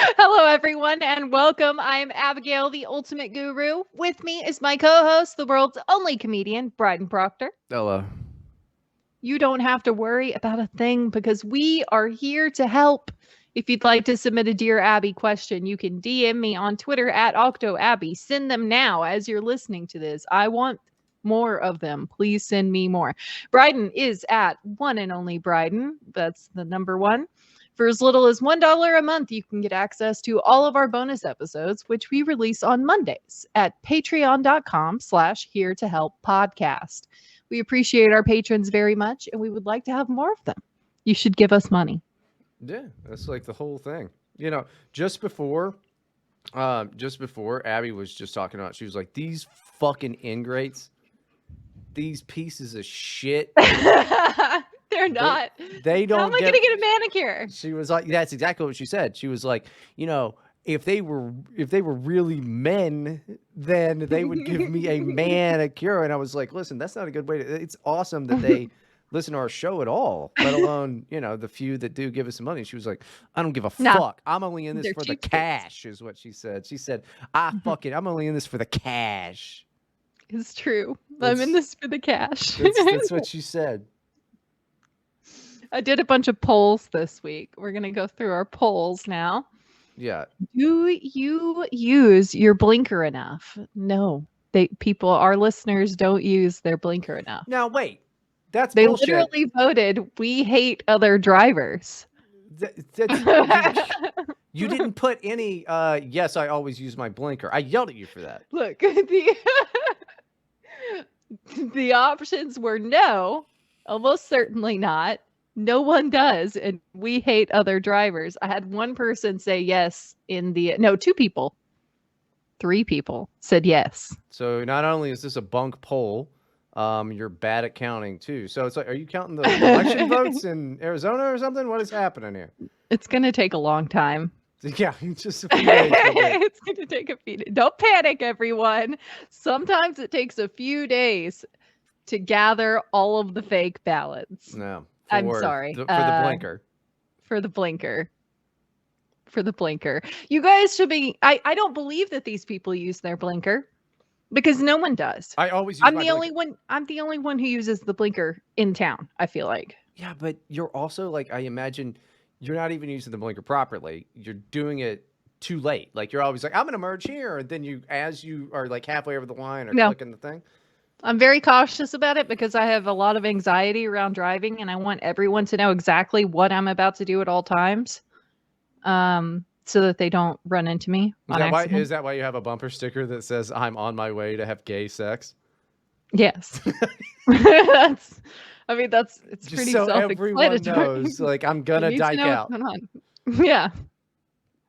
Hello, everyone, and welcome. I'm Abigail, the ultimate guru. With me is my co host, the world's only comedian, Bryden Proctor. Hello. You don't have to worry about a thing because we are here to help. If you'd like to submit a Dear Abby question, you can DM me on Twitter at OctoAbby. Send them now as you're listening to this. I want more of them. Please send me more. Bryden is at one and only Bryden. That's the number one. For as little as $1 a month, you can get access to all of our bonus episodes, which we release on Mondays at patreon.com/here to help podcast. We appreciate our patrons very much, and we would like to have more of them. You should give us money. Yeah, that's like the whole thing. You know, just before Abby was just talking about, she was like, "These fucking ingrates, these pieces of shit, They're not. they How don't am I going to get a manicure? She was like, "That's exactly what she said." She was like, if they were really men, then they would give me a manicure. And I was like, listen, that's not a good way to. It's awesome that they listen to our show at all, let alone the few that do give us some money. She was like, I don't give a Nah, fuck. I'm only in this they're for the cheap cash, is what she said. She said, fuck it. I'm only in this for the cash. It's true. I'm in this for the cash. That's what she said. I did a bunch of polls this week. We're going to go through our polls now. Yeah. Do you use your blinker enough? No. Our listeners don't use their blinker enough. Now wait, that's They bullshit. literally voted, we hate other drivers. You didn't put any, yes, I always use my blinker. I yelled at you for that. Look, the options were no, almost certainly not, no one does, and we hate other drivers. I had one person say yes two people. 3 people said yes. So not only is this a bunk poll, you're bad at counting too. So it's like, are you counting the election votes in Arizona or something? What is happening here? It's going to take a long time. Yeah, just a few days. It's going to take a few days. Don't panic, everyone. Sometimes it takes a few days to gather all of the fake ballots. No, I'm sorry. For the blinker. For the blinker. For the blinker. You guys should be. I don't believe that these people use their blinker because no one does. I always use I'm my the blinker. only one. I'm the only one who uses the blinker in town, I feel like. Yeah, but you're also like, I imagine you're not even using the blinker properly. You're doing it too late. Like you're always like, I'm gonna merge here, and then as you are like halfway over the line or clicking the thing. I'm very cautious about it because I have a lot of anxiety around driving, and I want everyone to know exactly what I'm about to do at all times, so that they don't run into me on accident. Is that why you have a bumper sticker that says "I'm on my way to have gay sex"? Yes. It's just pretty so self-explanatory. everyone knows, like, I'm gonna dike out. Yeah.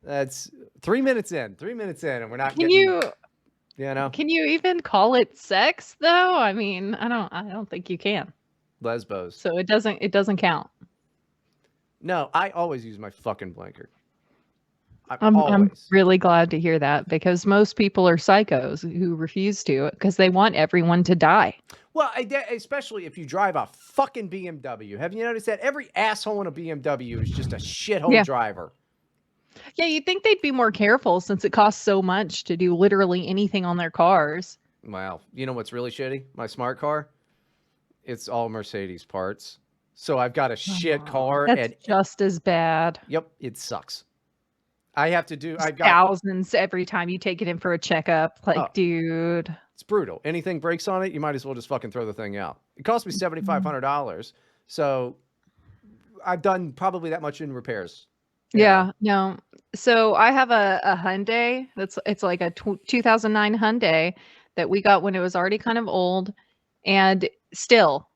That's 3 minutes in. 3 minutes in, and we're not Can you even call it sex though? I mean, I don't think you can. Lesbos. So it doesn't count. No, I always use my fucking blinker. I'm really glad to hear that because most people are psychos who refuse to because they want everyone to die. Well, especially if you drive a fucking BMW. Have you noticed that every asshole in a BMW is just a shithole driver? Yeah, you'd think they'd be more careful since it costs so much to do literally anything on their cars. Wow. You know what's really shitty? My smart car? It's all Mercedes parts. So I've got a shit car. That's just as bad. Yep, it sucks. I have to do... I've got thousands every time you take it in for a checkup. Like, dude... It's brutal. Anything breaks on it, you might as well just fucking throw the thing out. It cost me $7,500. So I've done probably that much in repairs. Yeah, no. So I have a Hyundai. It's like a 2009 Hyundai that we got when it was already kind of old, and still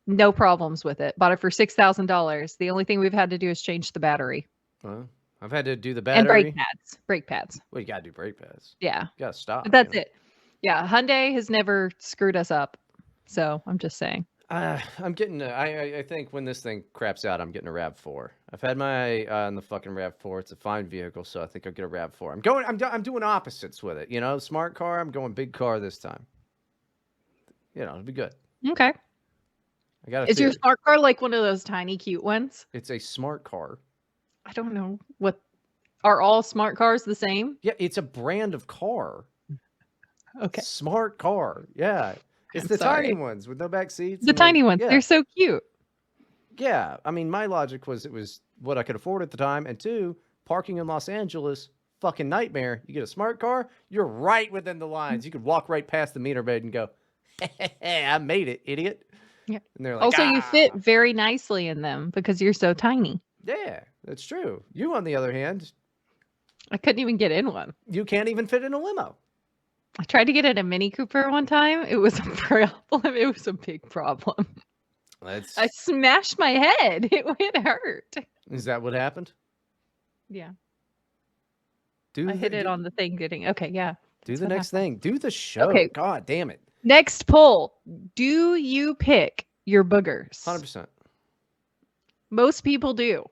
no problems with it. Bought it for $6,000. The only thing we've had to do is change the battery. I've had to do the battery. And brake pads. Well, you got to do brake pads. Yeah. You got to stop. But that's it. Yeah, Hyundai has never screwed us up. So I'm just saying. I'm getting. I think when this thing craps out, I'm getting a RAV4. I've had my on the fucking RAV4. It's a fine vehicle, so I think I'll get a RAV4. I'm doing opposites with it. You know, smart car. I'm going big car this time. It'll be good. Okay. Is your smart car like one of those tiny, cute ones? It's a smart car. I don't know what. Are all smart cars the same? Yeah, it's a brand of car. Okay. Smart car. Yeah. It's I'm the tiny sorry. ones with no back seats. The And like, tiny ones. yeah. They're so cute. Yeah. I mean, my logic was it was what I could afford at the time. And two, parking in Los Angeles, fucking nightmare. You get a smart car, you're right within the lines. You could walk right past the meter bed and go, hey, I made it, idiot. Yeah. And they're like, Also, you fit ah. very nicely in them because you're so tiny. Yeah, that's true. You, on the other hand, I couldn't even get in one. you can't even fit in a limo. I tried to get in a Mini Cooper one time. It was a problem. It was a big problem. That's I smashed my head. It hurt. Is that what happened? Yeah. Do I the, hit it do, on the thing getting. Okay, yeah. do That's the what next happened. thing. Do the show. Okay. God damn it. Next poll. Do you pick your boogers? 100%. Most people do.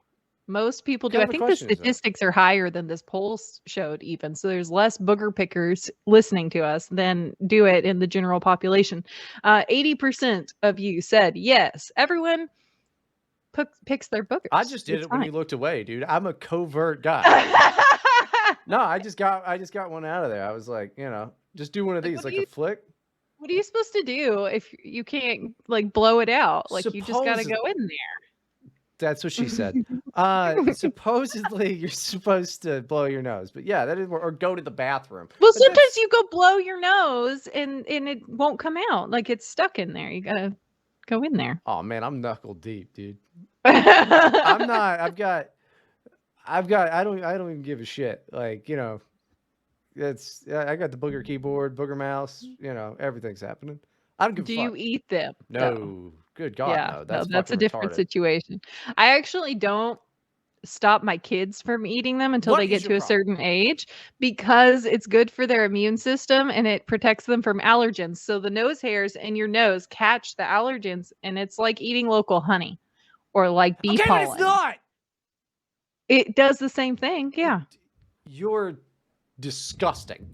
Most people do. What I kind of a think the question is that? statistics are higher than this poll showed even. So there's less booger pickers listening to us than do it in the general population. 80% of you said yes. Everyone picks their boogers. I just did It's it when fine. you looked away, dude. I'm a covert guy. No, I just got one out of there. I was like, just do one of Like, these, what like do a you- flick. What are you supposed to do if you can't like blow it out? Like you just got to Suppose- go in there. That's what she said. Supposedly you're supposed to blow your nose, but yeah, that is or go to the bathroom. Well, But that's- sometimes you go blow your nose and it won't come out. Like it's stuck in there. You gotta go in there. Oh man, I'm knuckle deep, dude. I'm not. I don't even give a shit. Like I got the booger keyboard, booger mouse. Everything's happening. I don't give Do a you fuck. eat them? No, good God, Yeah, no. That's that's a fucking different retarded. situation. I actually don't stop my kids from eating them until What they is get your to a problem? certain age because it's good for their immune system and it protects them from allergens. So the nose hairs in your nose catch the allergens and it's like eating local honey or like bee Okay, but pollen. it's not. It does the same thing. Yeah. You're disgusting.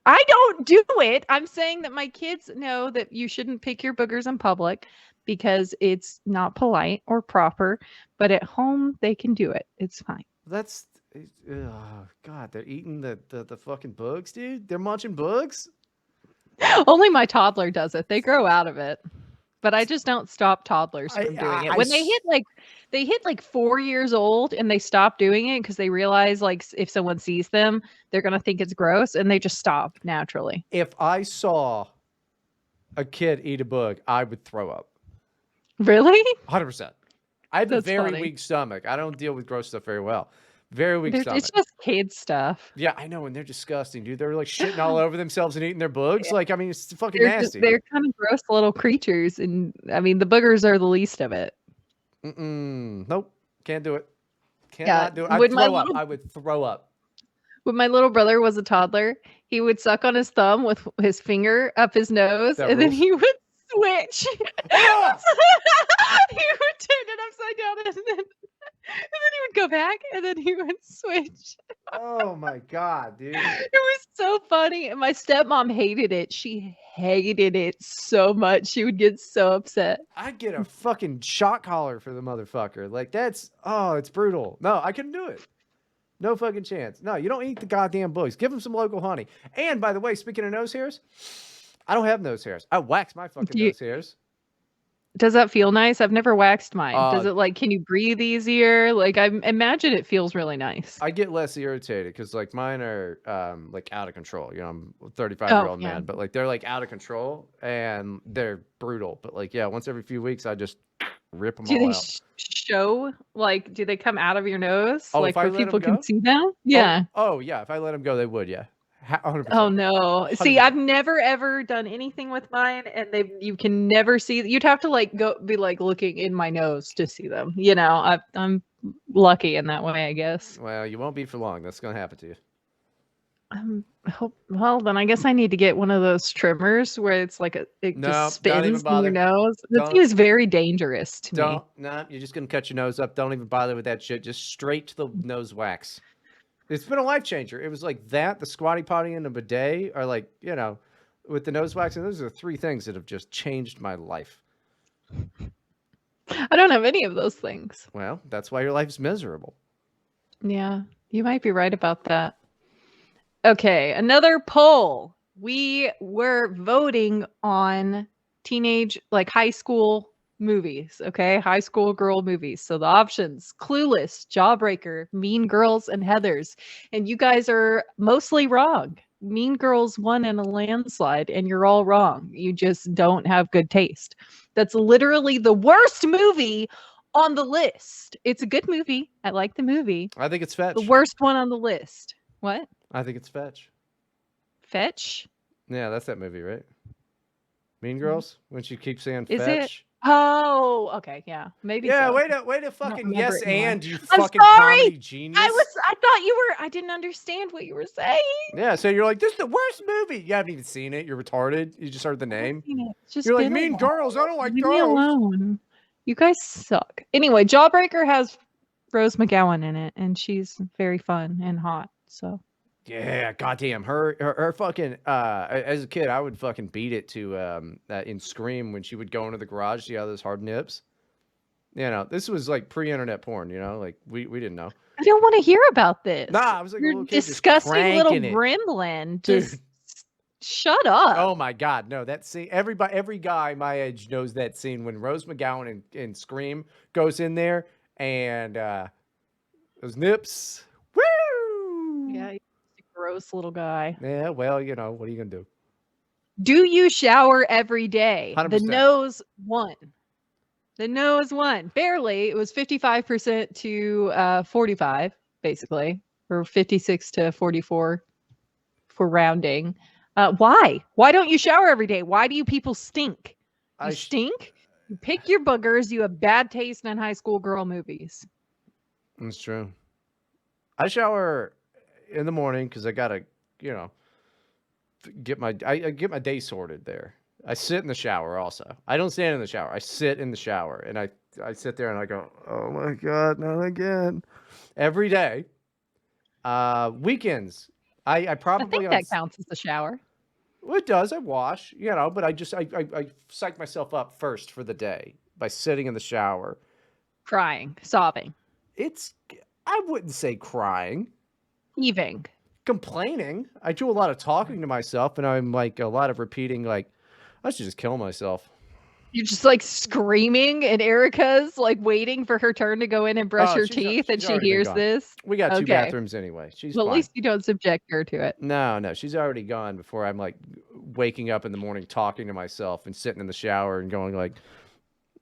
I don't do it. I'm saying that my kids know that you shouldn't pick your boogers in public because it's not polite or proper, but at home they can do it. It's fine. That's God. They're eating the fucking bugs, dude. They're munching bugs. Only my toddler does it. They grow out of it. But I just don't stop toddlers from doing it. When they hit like 4 years old and they stop doing it because they realize like if someone sees them, they're gonna think it's gross and they just stop naturally. If I saw a kid eat a bug, I would throw up. Really? 100%. I have a That's very funny. weak stomach. I don't deal with gross stuff very well. Very weak stomach. It's just kid stuff. Yeah, I know, and they're disgusting, dude. They're like shitting all over themselves and eating their bugs. Yeah. Like, I mean, it's fucking nasty. They're kind of gross little creatures, and I mean the boogers are the least of it. Nope, can't do it. Yeah, Cannot do it. I'd when my throw up. little- I would throw up. When my little brother was a toddler, he would suck on his thumb with his finger up his nose, That and then rules. he would switch. Ah! He would turn it upside down, and then he would go back, and then he would switch. Oh my God, dude. It was so funny, and my stepmom hated it. She hated it so much. She would get so upset. I'd get a fucking shock collar for the motherfucker. Like, it's brutal. No, I couldn't do it. No fucking chance. No, you don't eat the goddamn bugs. Give them some local honey. And by the way, speaking of nose hairs, I don't have nose hairs. I wax my fucking nose hairs. Does that feel nice? I've never waxed mine. Does Uh, it like, can you breathe easier? Like, I imagine it feels really nice. I get less irritated because like mine are like out of control. I'm a 35-year-old yeah. man, but like they're like out of control and they're brutal. But like, yeah, once every few weeks, I just rip them Do all they out. show? Like, do they come out of your nose? Oh, like if I where let 'em people go? can see them? Yeah. Oh yeah. If I let them go, they would. Yeah. 100%. Oh no. See, 100%. I've never ever done anything with mine and you can never see. You'd have to like be like looking in my nose to see them. I'm lucky in that way, I guess. Well, you won't be for long. That's gonna happen to you. Well, then I guess I need to get one of those trimmers where it's like it No, just don't even spins in your bother. nose. That Don't- seems very dangerous to me. No, you're just gonna cut your nose up. Don't even bother with that shit. Just straight to the nose wax. It's been a life changer. It was like that, the squatty potty, and a bidet are like, with the nose wax. And those are 3 things that have just changed my life. I don't have any of those things. Well, that's why your life is miserable. Yeah. You might be right about that. Okay, another poll. We were voting on teenage, like high school movies, okay? High school girl movies. So the options: Clueless, Jawbreaker, Mean Girls, and Heathers. And you guys are mostly wrong. Mean Girls won in a landslide, and you're all wrong. You just don't have good taste. That's literally the worst movie on the list. It's a good movie. I like the movie. I think it's Fetch. The worst one on the list. What? I think it's Fetch. Fetch? Yeah, that's that movie, right? Mean Girls? When she keeps saying Is Fetch? it? Oh, okay, yeah, maybe. Yeah, so. way to fucking remember yes it anymore. and you I'm fucking sorry! comedy genius. I thought you were. I didn't understand what you were saying. Yeah, so you're like, this is the worst movie. You haven't even seen it. You're retarded. You just heard the name. It's just You're like, been a Mean while. Girls. I don't like Leave me those. alone. You guys suck. Anyway, Jawbreaker has Rose McGowan in it, and she's very fun and hot. So Yeah, goddamn her fucking as a kid I would fucking beat it to in Scream when she would go into the garage, see all those hard nips. You know, this was like pre-internet porn, you know, like we didn't know. I don't want to hear about this. Nah, I was like a You're little kid just disgusting little cranking it. gremlin. Dude. Just shut up. Oh my god, no, that scene, every guy my age knows that scene when Rose McGowan in Scream goes in there and those nips. Woo! Yeah, he's a gross little guy. Yeah, well, you know, what are you gonna do? Do you shower every day? 100%. The no's won. The no's won. Barely. It was 55% to 45, basically, or 56 to 44 for rounding. Why? Why don't you shower every day? Why do you people stink? You stink? You pick your boogers. You have bad taste in high school girl movies. That's true. I shower in the morning because I gotta, you know, get my day sorted there. I sit in the shower also. I don't stand in the shower. I sit in the shower and I sit there and I go, oh my god, not again. Every day. Weekends. I probably think that counts as a shower. Well, it does. I wash, you know, but I psych myself up first for the day by sitting in the shower. Crying, sobbing. I wouldn't say crying. Heaving. Complaining. I do a lot of talking to myself and I'm like a lot of repeating like, I should just kill myself. You're just like screaming and Erica's like waiting for her turn to go in and brush her teeth and she hears this. We got two bathrooms anyway. She's well, fine. At least you don't subject her to it. No, she's already gone before I'm like waking up in the morning talking to myself and sitting in the shower and going like,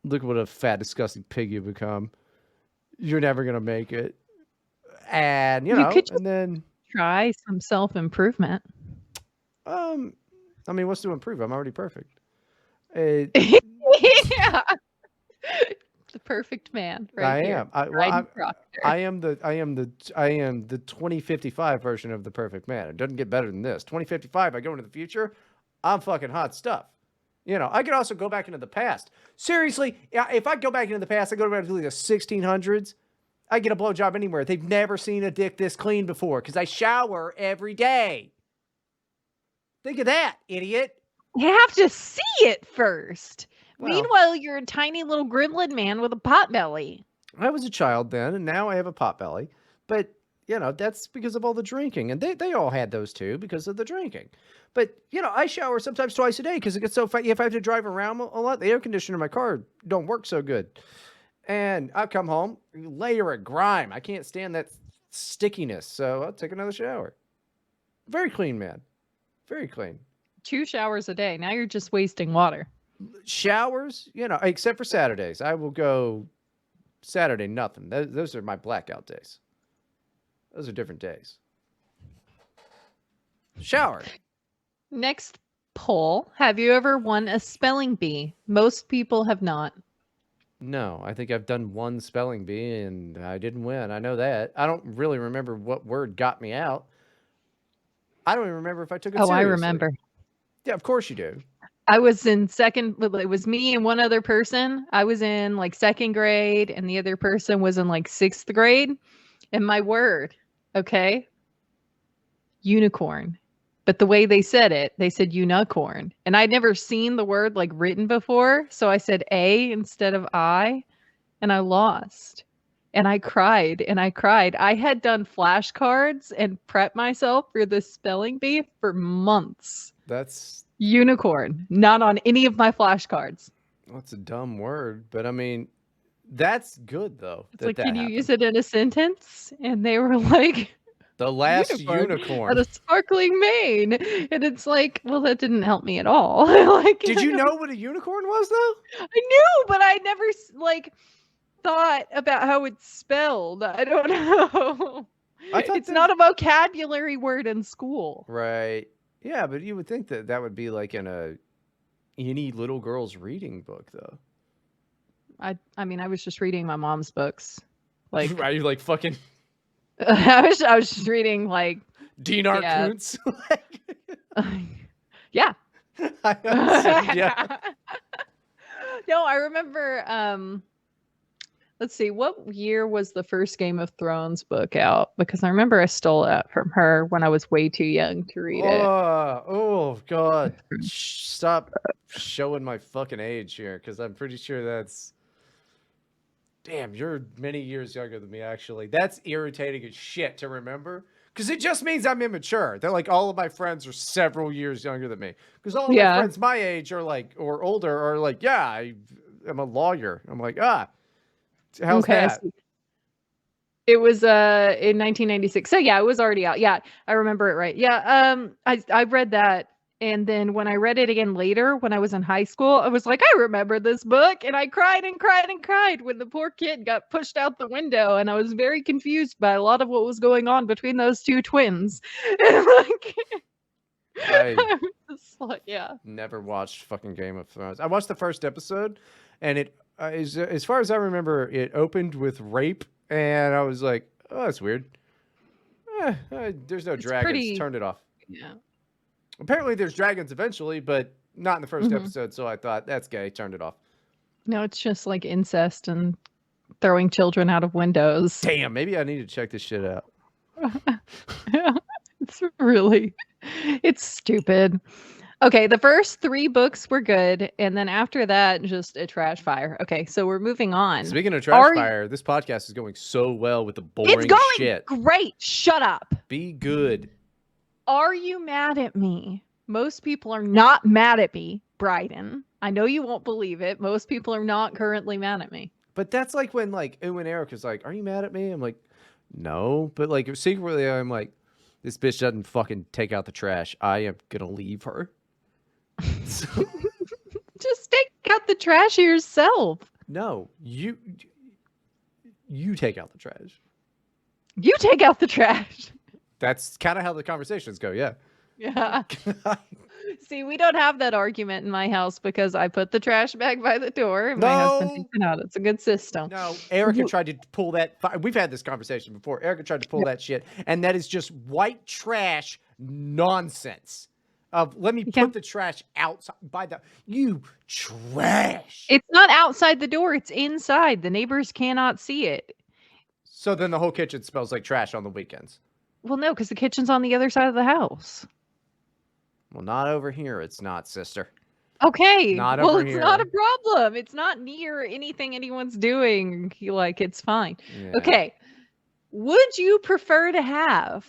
look what a fat, disgusting pig you've become. You're never going to make it. And, you know, and then try some self-improvement. I mean, what's to improve? I'm already perfect. Yeah. The perfect man. Right here. I am the 2055 version of the perfect man. It doesn't get better than this. 2055, I go into the future, I'm fucking hot stuff. You know, I could also go back into the past. Seriously, if I go back into the past, I go back to the 1600s, I get a blowjob anywhere. They've never seen a dick this clean before because I shower every day. Think of that, idiot. You have to see it first. Well, meanwhile, you're a tiny little gremlin man with a pot belly. I was a child then, and now I have a pot belly. But, you know, that's because of all the drinking. And they all had those too because of the drinking. But, you know, I shower sometimes twice a day because it gets so fat. If I have to drive around a lot, the air conditioner in my car don't work so good. And I come home, layer of grime. I can't stand that stickiness. So I'll take another shower. Very clean, man. Very clean. 2 showers a day. Now you're just wasting water. Showers, you know, except for Saturdays. I will go Saturday, nothing. Those are my blackout days. Those are different days. Shower. Next poll. Have you ever won a spelling bee? Most people have not. No, I think I've done one spelling bee and I didn't win. I know that. I don't really remember what word got me out. I don't even remember if I took it seriously. I remember. Yeah, of course you do. I was in second, it was me and one other person. I was in like 2nd grade and the other person was in like 6th grade. And my word, okay, unicorn. But the way they said unicorn. And I'd never seen the word like written before. So I said A instead of I, and I lost. And I cried and I cried. I had done flashcards and prepped myself for the spelling bee for months. That's Unicorn, not on any of my flashcards. a dumb word, but I mean, that's good though It's that like, that can you happened. use it in a sentence? And they were like, The last unicorn unicorn. had a sparkling mane. And it's like, well, that didn't help me at all. Like, Did you know what a unicorn was though? I knew, but I never like thought about how it's spelled. I don't know. I thought It's not a vocabulary word in school. Right. Yeah, but you would think that that would be like in any little girl's reading book though. I mean, I was just reading my mom's books. Like, Right, you're like fucking I was just reading like, Dinar yeah. Koontz. Yeah. Yeah. No, I remember. Let's see, what year was the first Game of Thrones book out? Because I remember I stole it from her when I was way too young to read it. Oh God! Stop showing my fucking age here, because I'm pretty sure that's. Damn, you're many years younger than me. Actually, that's irritating as shit to remember. Because it just means I'm immature. They're like, all of my friends are several years younger than me. Because all of my friends my age are like, or older, are like, yeah, I am a lawyer. I'm like, how's that? It was in 1996. So yeah, it was already out. Yeah, I remember it right. Yeah, I read that, and then when I read it again later when I was in high school, I was like, I remember this book, and I cried and cried and cried when the poor kid got pushed out the window, and I was very confused by a lot of what was going on between those two twins. I was just like, yeah. Never watched fucking Game of Thrones. I watched the first episode, and it as far as I remember, it opened with rape, and I was like, oh, that's weird. There's no dragons. Turned it off. Yeah. Apparently, there's dragons eventually, but not in the first episode. So I thought that's gay. Turned it off. No, it's just like incest and throwing children out of windows. Damn, maybe I need to check this shit out. It's stupid. Okay, the first 3 books were good, and then after that, just a trash fire. Okay, so we're moving on. Speaking of trash fire, this podcast is going so well with the boring shit. It's going great. Shut up. Be good. Are you mad at me? Most people are not mad at me, Bryden. I know you won't believe it. Most people are not currently mad at me. But that's like when Eric is like, are you mad at me? I'm like, no. But like secretly, I'm like, this bitch doesn't fucking take out the trash. I am going to leave her. So. Just take out the trash yourself. No, you take out the trash. You take out the trash. That's kind of how the conversations go. Yeah. Yeah. See, we don't have that argument in my house because I put the trash bag by the door and my husband takes it out. It's a good system. No, Erica tried to pull that. We've had this conversation before. Erica tried to pull that shit, and that is just white trash nonsense. Let me put the trash outside by you trash. It's not outside the door. It's inside. The neighbors cannot see it. So then the whole kitchen smells like trash on the weekends. Well, no, because the kitchen's on the other side of the house. Well, not over here. It's not, sister. Okay. Not over here. It's not a problem. It's not near anything anyone's doing. Like, it's fine. Yeah. Okay. Would you prefer to have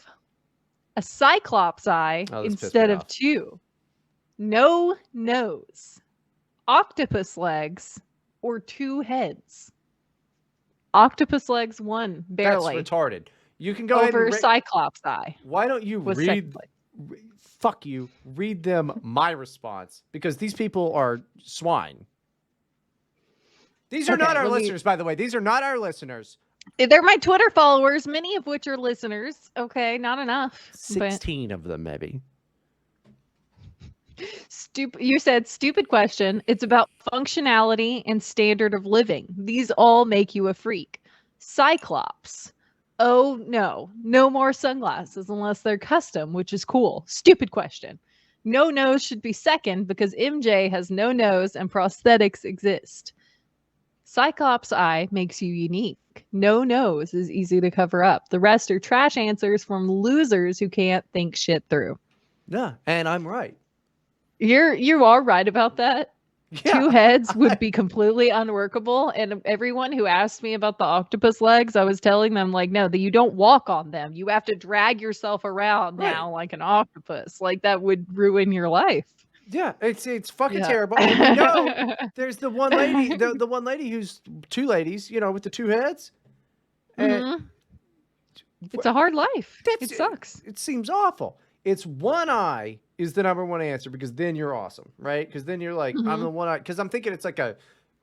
a cyclops eye instead of 2? No nose, octopus legs, or 2 heads? Octopus legs 1, barely. That's retarded. You can go over ahead and cyclops eye. Why don't you read? Fuck you. Read them my response, because these people are swine. These are not our listeners, by the way. These are not our listeners. They're my Twitter followers, many of which are listeners. Okay, not enough. 16 of them, maybe. You said stupid question. It's about functionality and standard of living. These all make you a freak. Cyclops. Oh, no more sunglasses unless they're custom, which is cool. Stupid question. No nose should be second because MJ has no nose and prosthetics exist. Cyclops eye makes you unique. No nose is easy to cover up. The rest are trash answers from losers who can't think shit through. Yeah, and I'm right. You are right about that. 2 heads would be completely unworkable. And everyone who asked me about the octopus legs, I was telling them, like, no, that you don't walk on them. You have to drag yourself around Right. now like an octopus. Like, that would ruin your life. Yeah, it's fucking Yeah. terrible. And we know there's the one lady, the one lady who's 2 ladies, with the 2 heads. And Mhm. It's a hard life. It sucks. It seems awful. It's one eye is the number one answer because then you're awesome, right? Because then you're like, I'm the one eye. Because I'm thinking it's like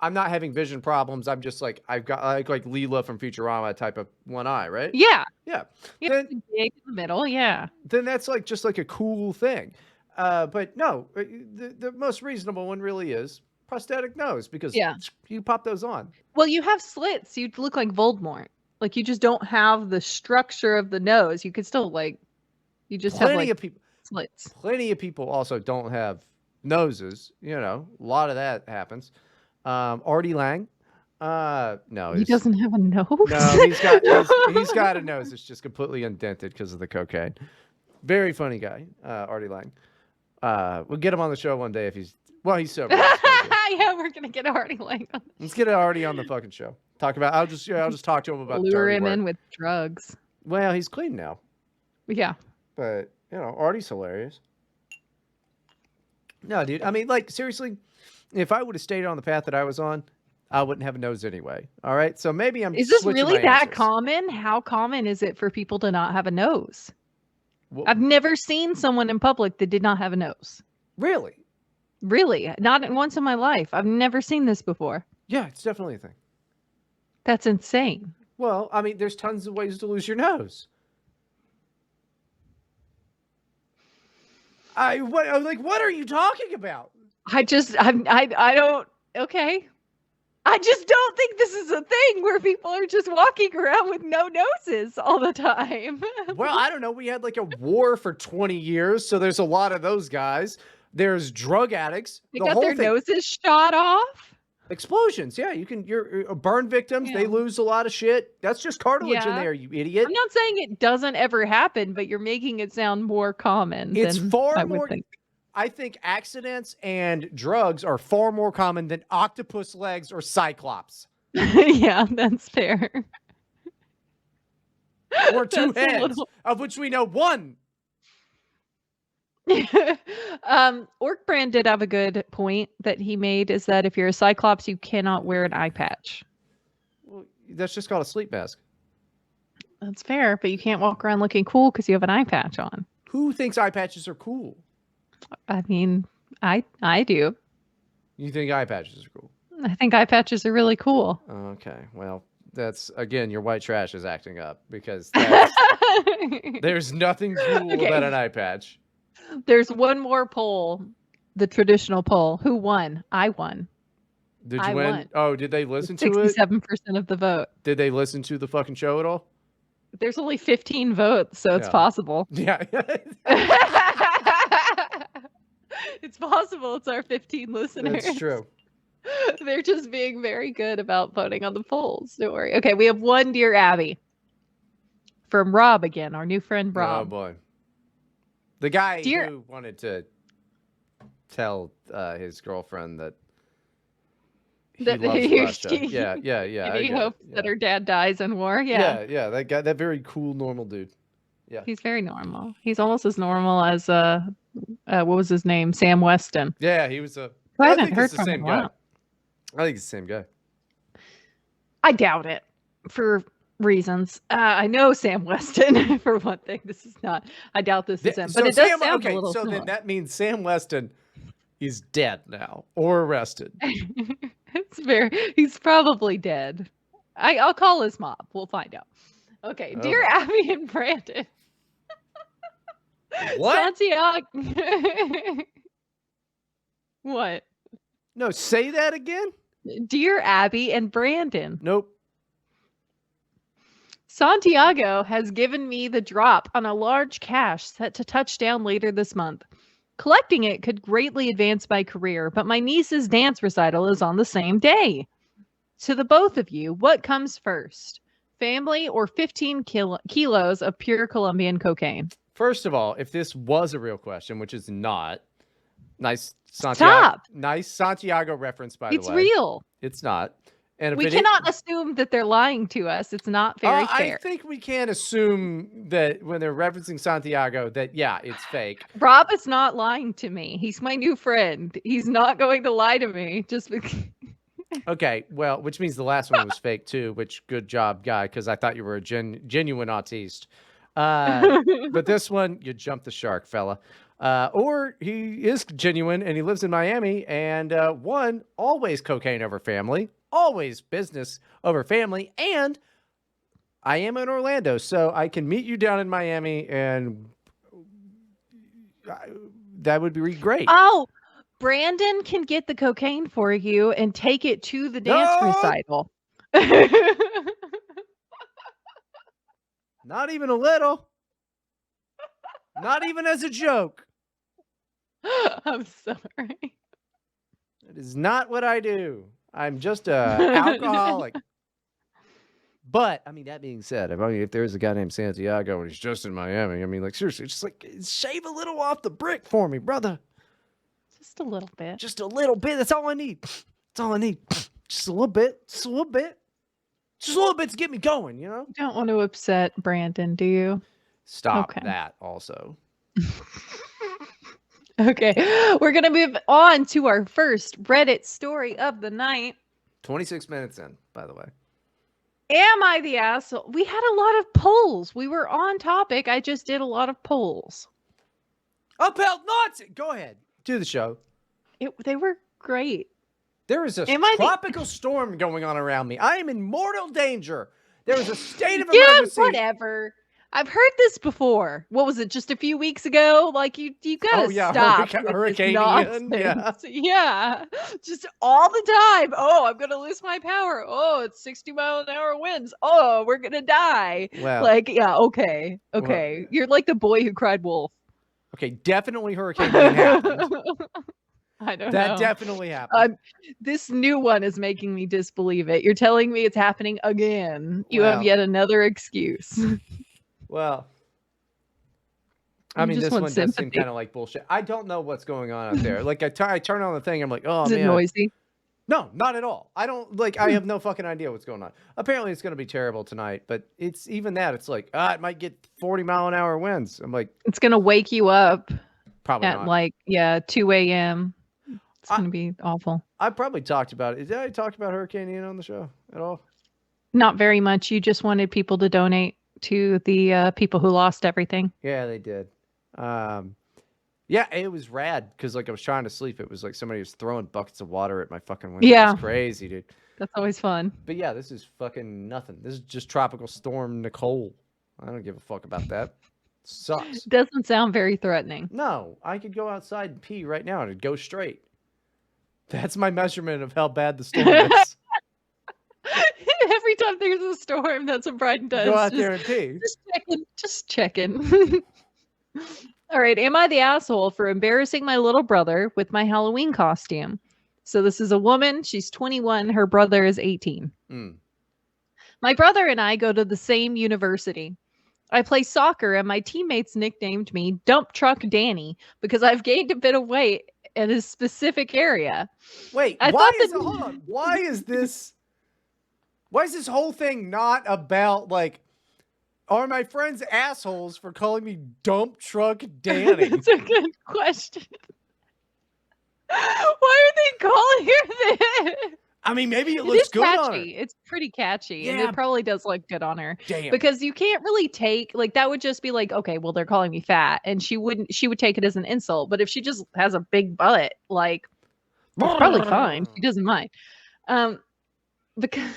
I'm not having vision problems. I'm just like, I've got like Leela from Futurama type of one eye, right? Yeah. Yeah. Yeah, Then, big in the middle, yeah. then that's like just like a cool thing. But no, the most reasonable one really is prosthetic nose because you pop those on. Well, you have slits. You look like Voldemort. Like, you just don't have the structure of the nose. You could still, like, you just have, like, slits. Plenty of people also don't have noses. A lot of that happens. Artie Lang, no, He doesn't have a nose. No, he's got a nose. It's just completely indented because of the cocaine. Very funny guy, Artie Lang. We'll get him on the show one day if he's sober. Yeah, we're gonna get Artie Lang on. Let's get Artie on the fucking show. Talk about. I'll just talk to him about lure him in with drugs. Well, he's clean now. Yeah, but Artie's hilarious. No, dude. I mean, like, seriously, if I would have stayed on the path that I was on, I wouldn't have a nose anyway. All right, so maybe I'm. Is this really that common? How common is it for people to not have a nose? Well, I've never seen someone in public that did not have a nose. Really? Really? Not once in my life. I've never seen this before. Yeah, it's definitely a thing. That's insane. Well, I mean, there's tons of ways to lose your nose. What are you talking about? I don't. Okay. I just don't think this is a thing where people are just walking around with no noses all the time. Well, I don't know. We had like a war for 20 years, so there's a lot of those guys. There's drug addicts. They got their noses shot off. Explosions. Yeah, you're burn victims. Yeah. They lose a lot of shit. That's just cartilage in there, you idiot. I'm not saying it doesn't ever happen, but you're making it sound more common. It's than far I more. would think. I think accidents and drugs are far more common than octopus legs or cyclops. Yeah, that's fair. Or 2 heads, of which we know 1. Orc did have a good point that he made, is that if you're a cyclops, you cannot wear an eye patch. Well, that's just called a sleep mask. That's fair, but you can't walk around looking cool because you have an eye patch on. Who thinks eye patches are cool? I mean, I do. You think eye patches are cool? I think eye patches are really cool. Okay, well, that's, again, your white trash is acting up because there's nothing cool about an eye patch. There's one more poll, the traditional poll. Who won? I won. Did you win? Oh, did they listen to it? 67% of the vote. Did they listen to the fucking show at all? There's only 15 votes, so it's possible. Yeah. It's possible it's our 15 listeners. That's true. They're just being very good about voting on the polls. Don't worry. Okay, we have one Dear Abby from Rob again, our new friend Rob. Oh, boy. The guy who wanted to tell his girlfriend that he loves Russia. Yeah. And he hopes that her dad dies in war. Yeah. Yeah. That guy, that very cool, normal dude. Yeah. He's very normal. He's almost as normal as what was his name? Sam Weston. Yeah, he was a. I haven't heard from him. I think it's the same guy. I doubt it, for reasons. I know Sam Weston for one thing. This is not. I doubt this is him, but it does sound a little similar. Then that means Sam Weston is dead now or arrested. He's probably dead. I'll call his mom. We'll find out. Okay, Dear Abby and Brandon. What? Santiago. What? No, say that again. Dear Abby and Brandon. Nope. Santiago has given me the drop on a large cash set to touch down later this month. Collecting it could greatly advance my career, but my niece's dance recital is on the same day. To the both of you, what comes first? Family or 15 kilos of pure Colombian cocaine? First of all, if this was a real question, which is not, Nice Stop. Santiago reference, by the way. It's real. It's not. And if We cannot assume that they're lying to us. It's not very fair. I think we can assume that when they're referencing Santiago that, yeah, it's fake. Rob is not lying to me. He's my new friend. He's not going to lie to me just because. Okay, well, which means the last one was fake too, which good job, guy, because I thought you were a genuine autiste. But this one, you jumped the shark, fella. Or he is genuine and he lives in Miami, and one, always cocaine over family, always business over family, and I am in Orlando, so I can meet you down in Miami, and that would be great. Oh, Brandon can get the cocaine for you and take it to the dance recital. Not even a little. Not even as a joke. I'm sorry. That is not what I do. I'm just a alcoholic. But I mean, that being said, if there's a guy named Santiago and he's just in Miami, I mean, like, seriously, just like shave a little off the brick for me, brother. Just a little bit. Just a little bit. That's all I need. That's all I need. Just a little bit. Just a little bit. Just a little bit to get me going, you know? You don't want to upset Brandon, do you? Stop that also. Okay. We're going to move on to our first Reddit story of the night. 26 minutes in, by the way. Am I the asshole? We had a lot of polls. We were on topic. I just did a lot of polls. Upheld nonsense. Go ahead. Do the show. They were great. There is a tropical storm going on around me. I am in mortal danger. There is a state of emergency. Yeah, whatever. I've heard this before. What was it? Just a few weeks ago? Like you gotta stop. Hurricane Ian. Yeah. Just all the time. Oh, I'm gonna lose my power. Oh, it's 60-mile-an-hour winds. Oh, we're gonna die. Well, like, yeah, okay. Well, you're like the boy who cried wolf. Okay, definitely Hurricane Ian happened. I don't know. That definitely happened. This new one is making me disbelieve it. You're telling me it's happening again. You have yet another excuse. Well, I mean, this one does seem kind of like bullshit. I don't know what's going on out there. Like, I turn on the thing, I'm like, oh, man. Is it noisy? No, not at all. I don't, I have no fucking idea what's going on. Apparently, it's going to be terrible tonight, but it's even that. It's like, it might get 40-mile-an-hour winds. I'm like. It's going to wake you up. Probably at 2 a.m. It's going to be awful. I probably talked about it. Did I talk about Hurricane Ian on the show at all? Not very much. You just wanted people to donate to the people who lost everything. Yeah, they did. Yeah, it was rad because I was trying to sleep. It was like somebody was throwing buckets of water at my fucking window. Yeah. It's crazy, dude. That's always fun. But yeah, this is fucking nothing. This is just Tropical Storm Nicole. I don't give a fuck about that. Sucks. Doesn't sound very threatening. No, I could go outside and pee right now and it'd go straight. That's my measurement of how bad the storm is. Every time there's a storm, that's what Bryden does. Go out there and pee. Just checking. All right. Am I the asshole for embarrassing my little brother with my Halloween costume? So this is a woman. She's 21. Her brother is 18. My brother and I go to the same university. I play soccer and my teammates nicknamed me Dump Truck Danny because I've gained a bit of weight in a specific area. Wait, hold on. Why is this whole thing not about are my friends assholes for calling me Dump Truck Danny? That's a good question. Why are they calling her this? I mean, maybe it looks good catchy. on her. It's pretty catchy. Yeah. And it probably does look good on her. Damn. Because you can't really take, that would just be okay, well, they're calling me fat. And she would take it as an insult. But if she just has a big butt, it's probably fine. She doesn't mind. Because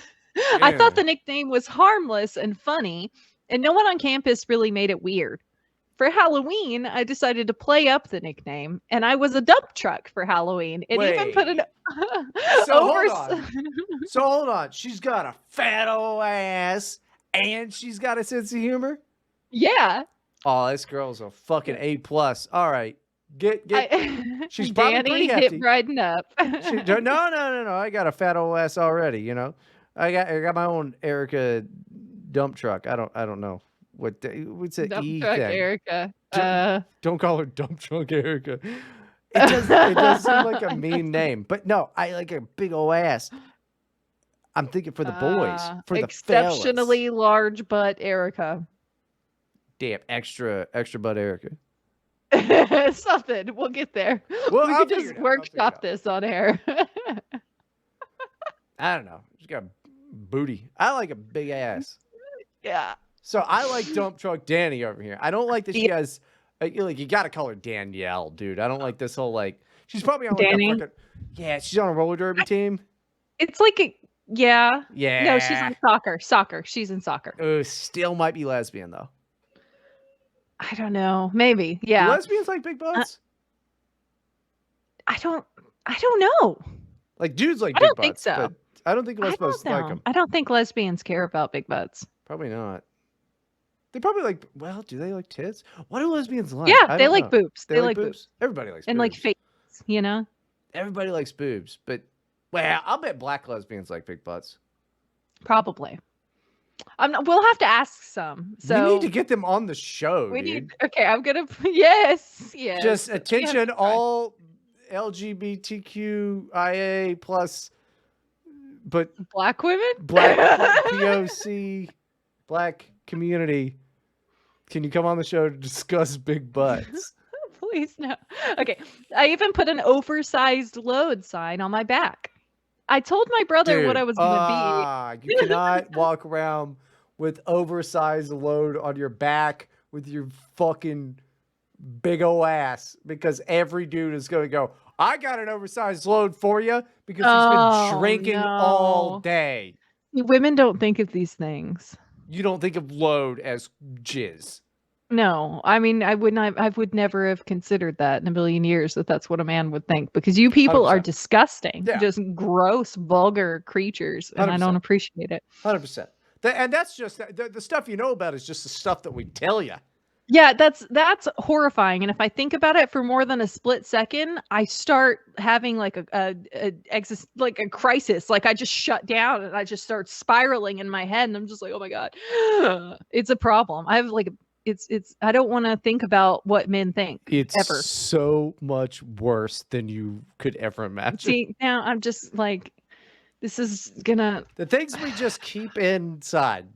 I thought the nickname was harmless and funny. And no one on campus really made it weird. For Halloween, I decided to play up the nickname, and I was a dump truck for Halloween. And even put it So hold on. She's got a fat old ass, and she's got a sense of humor? Yeah. Oh, this girl's a fucking A+. All right. She's probably Danny pretty hefty. hit Bryden up. No. I got a fat old ass already, you know. I got my own Erica dump truck. I don't know. What's the Dump E truck thing? Erica. Don't call her dump truck Erica. It does seem like a mean name, but no, I like a big ol' ass. I'm thinking for the boys, for the fellas. Exceptionally large butt Erica. Damn, extra butt Erica. Something. We'll get there. Well, We I'll could figure just it out. I'll figure it workshop out. this on air. I don't know. She's got a booty. I like a big ass. Yeah. So I like dump truck Danny over here. I don't like that she Yeah. has you got to call her Danielle, dude. I don't like this whole like she's probably on like Danny? a fucking she's on a roller derby team. It's like yeah. Yeah. No, she's on soccer. Soccer. She's in soccer. Still might be lesbian though. I don't know. Maybe. Do Yeah. lesbians like big butts? I don't know. Like dudes like I big don't think butts, so. but I don't think I lesbians don't like know. them. I don't think lesbians care about big butts. Probably not. They probably like. Well, do they like tits? What do lesbians like? Yeah, I they don't like know. boobs. They like boobs. Everybody likes and boobs. like face, you know? Everybody likes boobs, but well, I'll bet black lesbians like big butts. Probably. We'll have to ask some. So we need to get them on the show, dude. Okay, I'm gonna yes. Just attention, all LGBTQIA plus, but black women, black POC, black community. Can you come on the show to discuss big butts? Please no. Okay, I even put an oversized load sign on my back. I told my brother what I was gonna be. You cannot walk around with oversized load on your back with your fucking big ol' ass, because every dude is going to go, I got an oversized load for you, because he's been drinking all day. Women don't think of these things. You don't think of load as jizz. No, I mean, I would never have considered that in a million years, that that's what a man would think, because you people 100%. are disgusting, Yeah. just gross, vulgar creatures, and 100%. I don't appreciate it. 100%. And that's just the stuff you know about is just the stuff that we tell you. Yeah, that's horrifying. And if I think about it for more than a split second, I start having like a crisis. Like I just shut down and I just start spiraling in my head, and I'm just like, oh my God, it's a problem. I have like it's I don't want to think about what men think. It's ever. so much worse than you could ever imagine. See, now I'm just like, this is gonna, the things we just keep inside.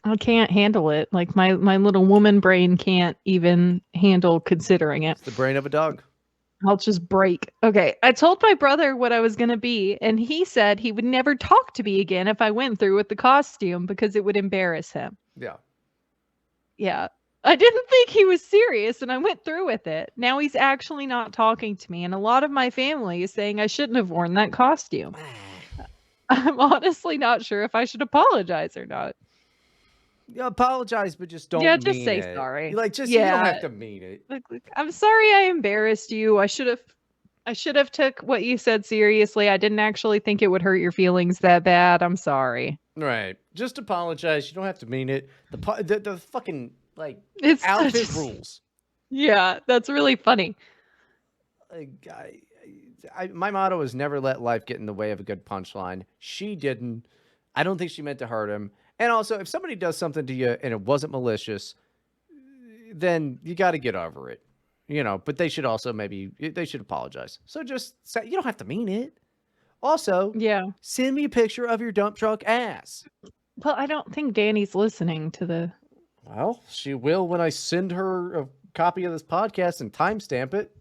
I can't handle it. Like my little woman brain can't even handle considering it. It's the brain of a dog. I'll just break. Okay. I told my brother what I was going to be, and he said he would never talk to me again if I went through with the costume because it would embarrass him. Yeah. Yeah. I didn't think he was serious, and I went through with it. Now he's actually not talking to me, and a lot of my family is saying I shouldn't have worn that costume. I'm honestly not sure if I should apologize or not. You apologize, but just don't. Yeah, just mean say it. sorry. Like, just you don't have to mean it. Look, I'm sorry I embarrassed you. I should have took what you said seriously. I didn't actually think it would hurt your feelings that bad. I'm sorry. Right. Just apologize. You don't have to mean it. The fucking like it's outfit rules. Yeah, that's really funny. My motto is never let life get in the way of a good punchline. She didn't. I don't think she meant to hurt him. And also, if somebody does something to you and it wasn't malicious, then you got to get over it, you know. But they should also they should apologize. So just say, you don't have to mean it. Also, yeah, send me a picture of your dump truck ass. Well, I don't think Danny's listening to the. Well, she will when I send her a copy of this podcast and timestamp it.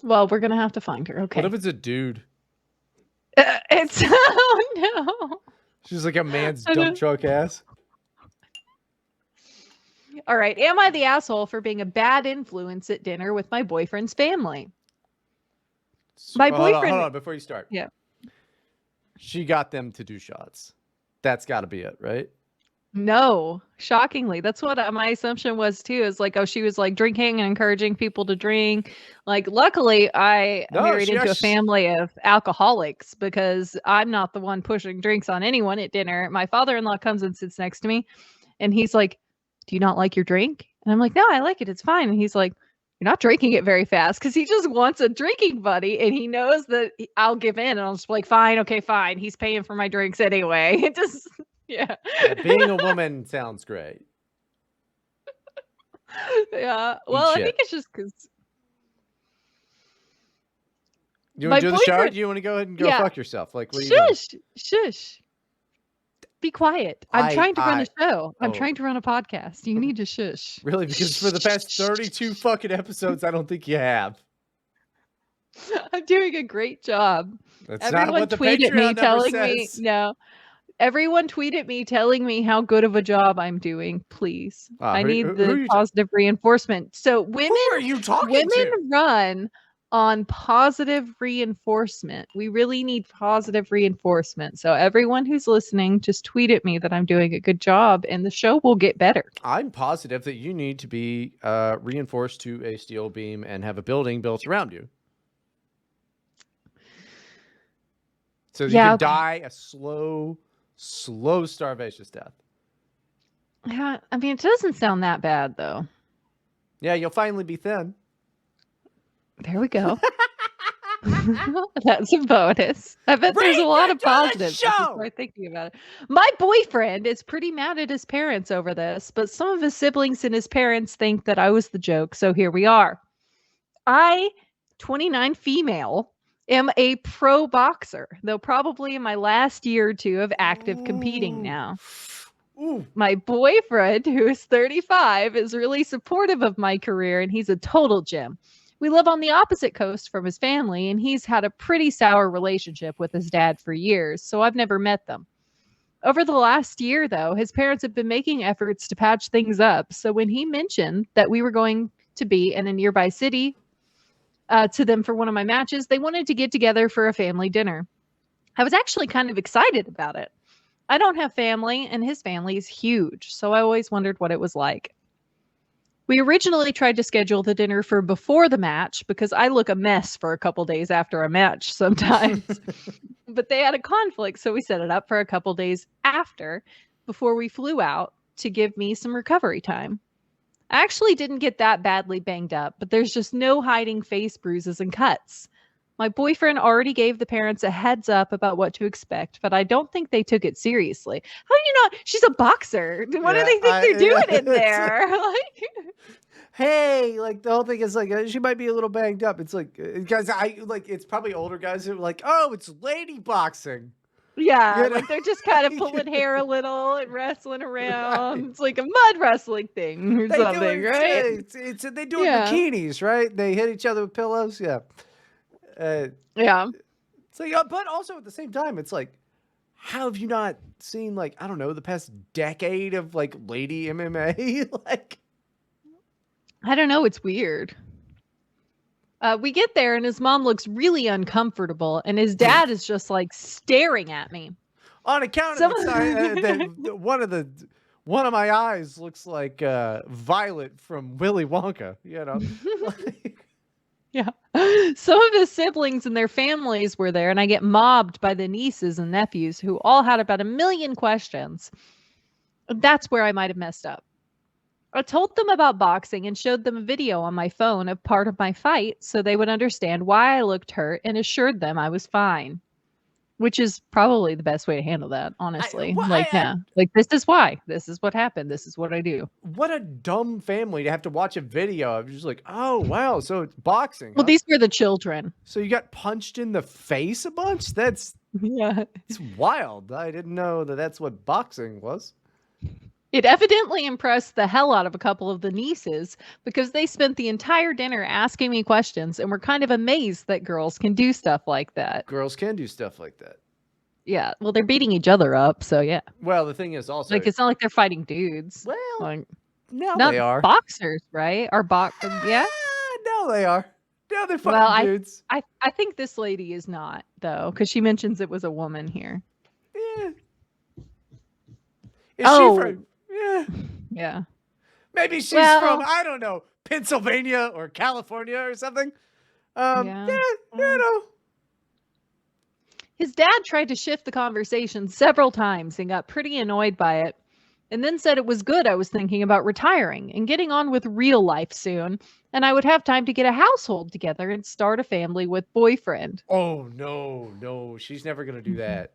Well, we're gonna have to find her. Okay. What if it's a dude? It's oh no. She's like a man's dump truck ass. All right. Am I the asshole for being a bad influence at dinner with my boyfriend's family? My boyfriend. Hold on, before you start. Yeah. She got them to do shots. That's got to be it, right? No, shockingly. That's what my assumption was too. Is like, oh, she was like drinking and encouraging people to drink. Like, luckily, I married into a family of alcoholics because I'm not the one pushing drinks on anyone at dinner. My father-in-law comes and sits next to me, and he's like, "Do you not like your drink?" And I'm like, "No, I like it. It's fine." And he's like, "You're not drinking it very fast," because he just wants a drinking buddy, and he knows that I'll give in, and I'll just be like, "Fine, okay, fine." He's paying for my drinks anyway. It just. Yeah. Being a woman sounds great. Yeah. Well, I think it's just because You My want to do the show? boyfriend. You want to go ahead and go Yeah. fuck yourself? Like, what are you doing? Shush. Be quiet. I'm trying to run a show. I'm oh. trying to run a podcast. You need to shush. Really? Because for the past 32 fucking episodes, I don't think you have. I'm doing a great job. That's Everyone not what the tweeted me Patreon number telling says. me no. Everyone tweeted me telling me how good of a job I'm doing. Please, I need the positive reinforcement. So women, who are you talking to? Run on positive reinforcement. We really need positive reinforcement. So everyone who's listening, just tweet at me that I'm doing a good job, and the show will get better. I'm positive that you need to be reinforced to a steel beam and have a building built around you. So you can die a slow starvaceous death. Yeah, I mean, it doesn't sound that bad, though. Yeah, you'll finally be thin. There we go. That's a bonus. I bet there's a lot of positives. Start thinking about it. My boyfriend is pretty mad at his parents over this, but some of his siblings and his parents think that I was the joke, so here we are. I, 29 female, am a pro boxer, though probably in my last year or two of active competing now. My boyfriend, who is 35, is really supportive of my career, and he's a total gem. We live on the opposite coast from his family, and he's had a pretty sour relationship with his dad for years, so I've never met them. Over the last year, though, his parents have been making efforts to patch things up, so when he mentioned that we were going to be in a nearby city to them for one of my matches, they wanted to get together for a family dinner. I was actually kind of excited about it. I don't have family, and his family is huge, so I always wondered what it was like. We originally tried to schedule the dinner for before the match because I look a mess for a couple days after a match sometimes. But they had a conflict, so we set it up for a couple days after, before we flew out, to give me some recovery time. I actually didn't get that badly banged up, but there's just no hiding face bruises and cuts. My boyfriend already gave the parents a heads up about what to expect, but I don't think they took it seriously. How do you not? She's a boxer. What do they think they're doing in there? Hey, like the whole thing is like she might be a little banged up. It's like guys, it's probably older guys who are like, oh, it's lady boxing. Yeah, like they're just kind of pulling hair a little and wrestling around. Right. It's like a mud wrestling thing or something, right? They do it in bikinis, right? They hit each other with pillows. Yeah. So but also at the same time, it's like, how have you not seen, like, I don't know, the past decade of like lady MMA? Like, I don't know, it's weird. We get there and his mom looks really uncomfortable, and his dad is just like staring at me. On account of one of my eyes looks like Violet from Willy Wonka, you know. Yeah. Some of his siblings and their families were there, and I get mobbed by the nieces and nephews who all had about 1 million questions. That's where I might have messed up. I told them about boxing and showed them a video on my phone of part of my fight so they would understand why I looked hurt, and assured them I was fine. Which is probably the best way to handle that, honestly. This is why. This is what happened. This is what I do. What a dumb family to have to watch a video of just like, oh, wow, so it's boxing. Well, these were the children. So you got punched in the face a bunch? It's wild. I didn't know that that's what boxing was. It evidently impressed the hell out of a couple of the nieces because they spent the entire dinner asking me questions and were kind of amazed that girls can do stuff like that. Girls can do stuff like that. Yeah. Well, they're beating each other up, so yeah. Well, the thing is also, like, it's not like they're fighting dudes. Well, like, no, not they are boxers, right? Or yeah. No, they are. No, they're fighting dudes. I think this lady is not, though, because she mentions it was a woman here. Yeah. Is she from? Yeah. Maybe she's from, I don't know, Pennsylvania or California or something. You know. His dad tried to shift the conversation several times and got pretty annoyed by it, and then said it was good I was thinking about retiring and getting on with real life soon, and I would have time to get a household together and start a family with boyfriend. Oh, no. She's never going to do that.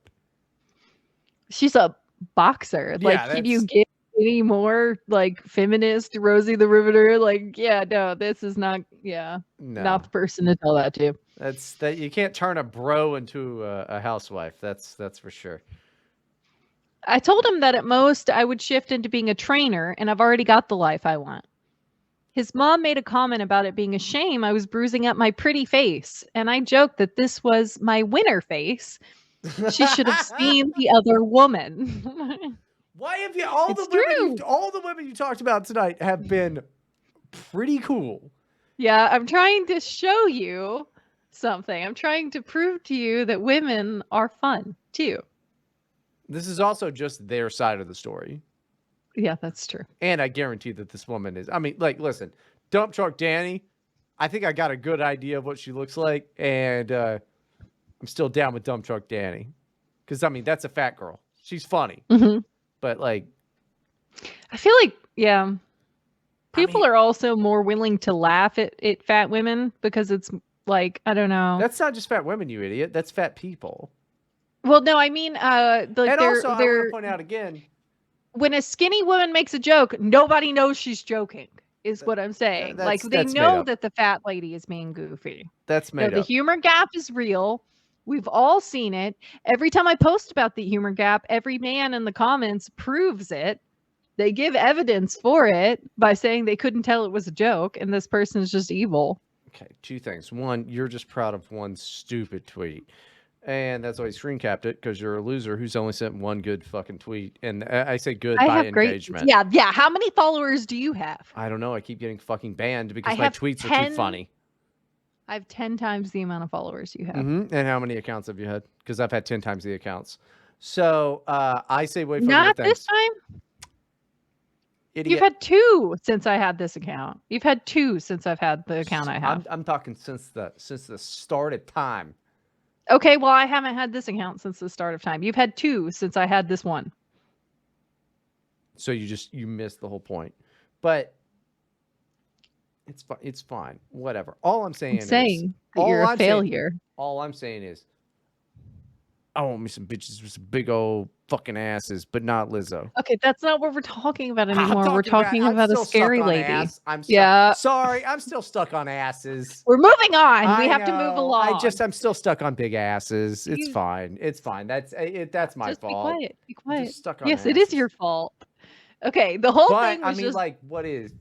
She's a boxer. Like, can you give any more like feminist Rosie the Riveter. Like, yeah, no, this is not. Yeah, No, not the person to tell that to. that's that you can't turn a bro into a housewife. That's for sure. I told him that at most I would shift into being a trainer, and I've already got the life I want. His mom made a comment about it being a shame I was bruising up my pretty face, and I joked that this was my winner face. She should have seen the other woman. Why have you It's true. all the women you talked about tonight have been pretty cool. Yeah, I'm trying to show you something. I'm trying to prove to you that women are fun too. This is also just their side of the story. Yeah, that's true. And I guarantee that this woman is, I mean, like, listen, Dump Truck Danny, I think I got a good idea of what she looks like. And I'm still down with Dump Truck Danny. Because, I mean, that's a fat girl. She's funny. Mm-hmm. But, like, I feel like, yeah, people are also more willing to laugh at fat women because it's like, I don't know. That's not just fat women, you idiot. That's fat people. Well, no, I mean, like and also, I want to point out again, when a skinny woman makes a joke, nobody knows she's joking, is what I'm saying. Like, they know that the fat lady is being goofy. That's made up. The humor gap is real. We've all seen it. Every time I post about the humor gap, every man in the comments proves it. They give evidence for it by saying they couldn't tell it was a joke, and this person is just evil. Okay, two things. One, you're just proud of one stupid tweet. And that's why you screen capped it, because you're a loser who's only sent one good fucking tweet. And I say good by engagement. Yeah. How many followers do you have? I don't know. I keep getting fucking banned because my tweets are too funny. I have 10 times the amount of followers you have. Mm-hmm. And how many accounts have you had? Because I've had 10 times the accounts. So I say wait for not this time. Idiot. You've had 2 since I had this account. You've had 2 since I've had the account I have. I'm talking since the start of time. Okay, well, I haven't had this account since the start of time. You've had 2 since I had this one. So you missed the whole point. But it's fine. Whatever. All I'm saying is you're a failure. All I'm saying is I want me some bitches with some big old fucking asses, but not Lizzo. Okay, that's not what we're talking about anymore. We're talking about a scary lady. Sorry, I'm still stuck on asses. We're moving on. We have to move along. I'm still stuck on big asses. It's fine. It's fine. That's my fault. Be quiet. Just stuck on yes, asses. It is your fault. Okay, the whole thing was what is?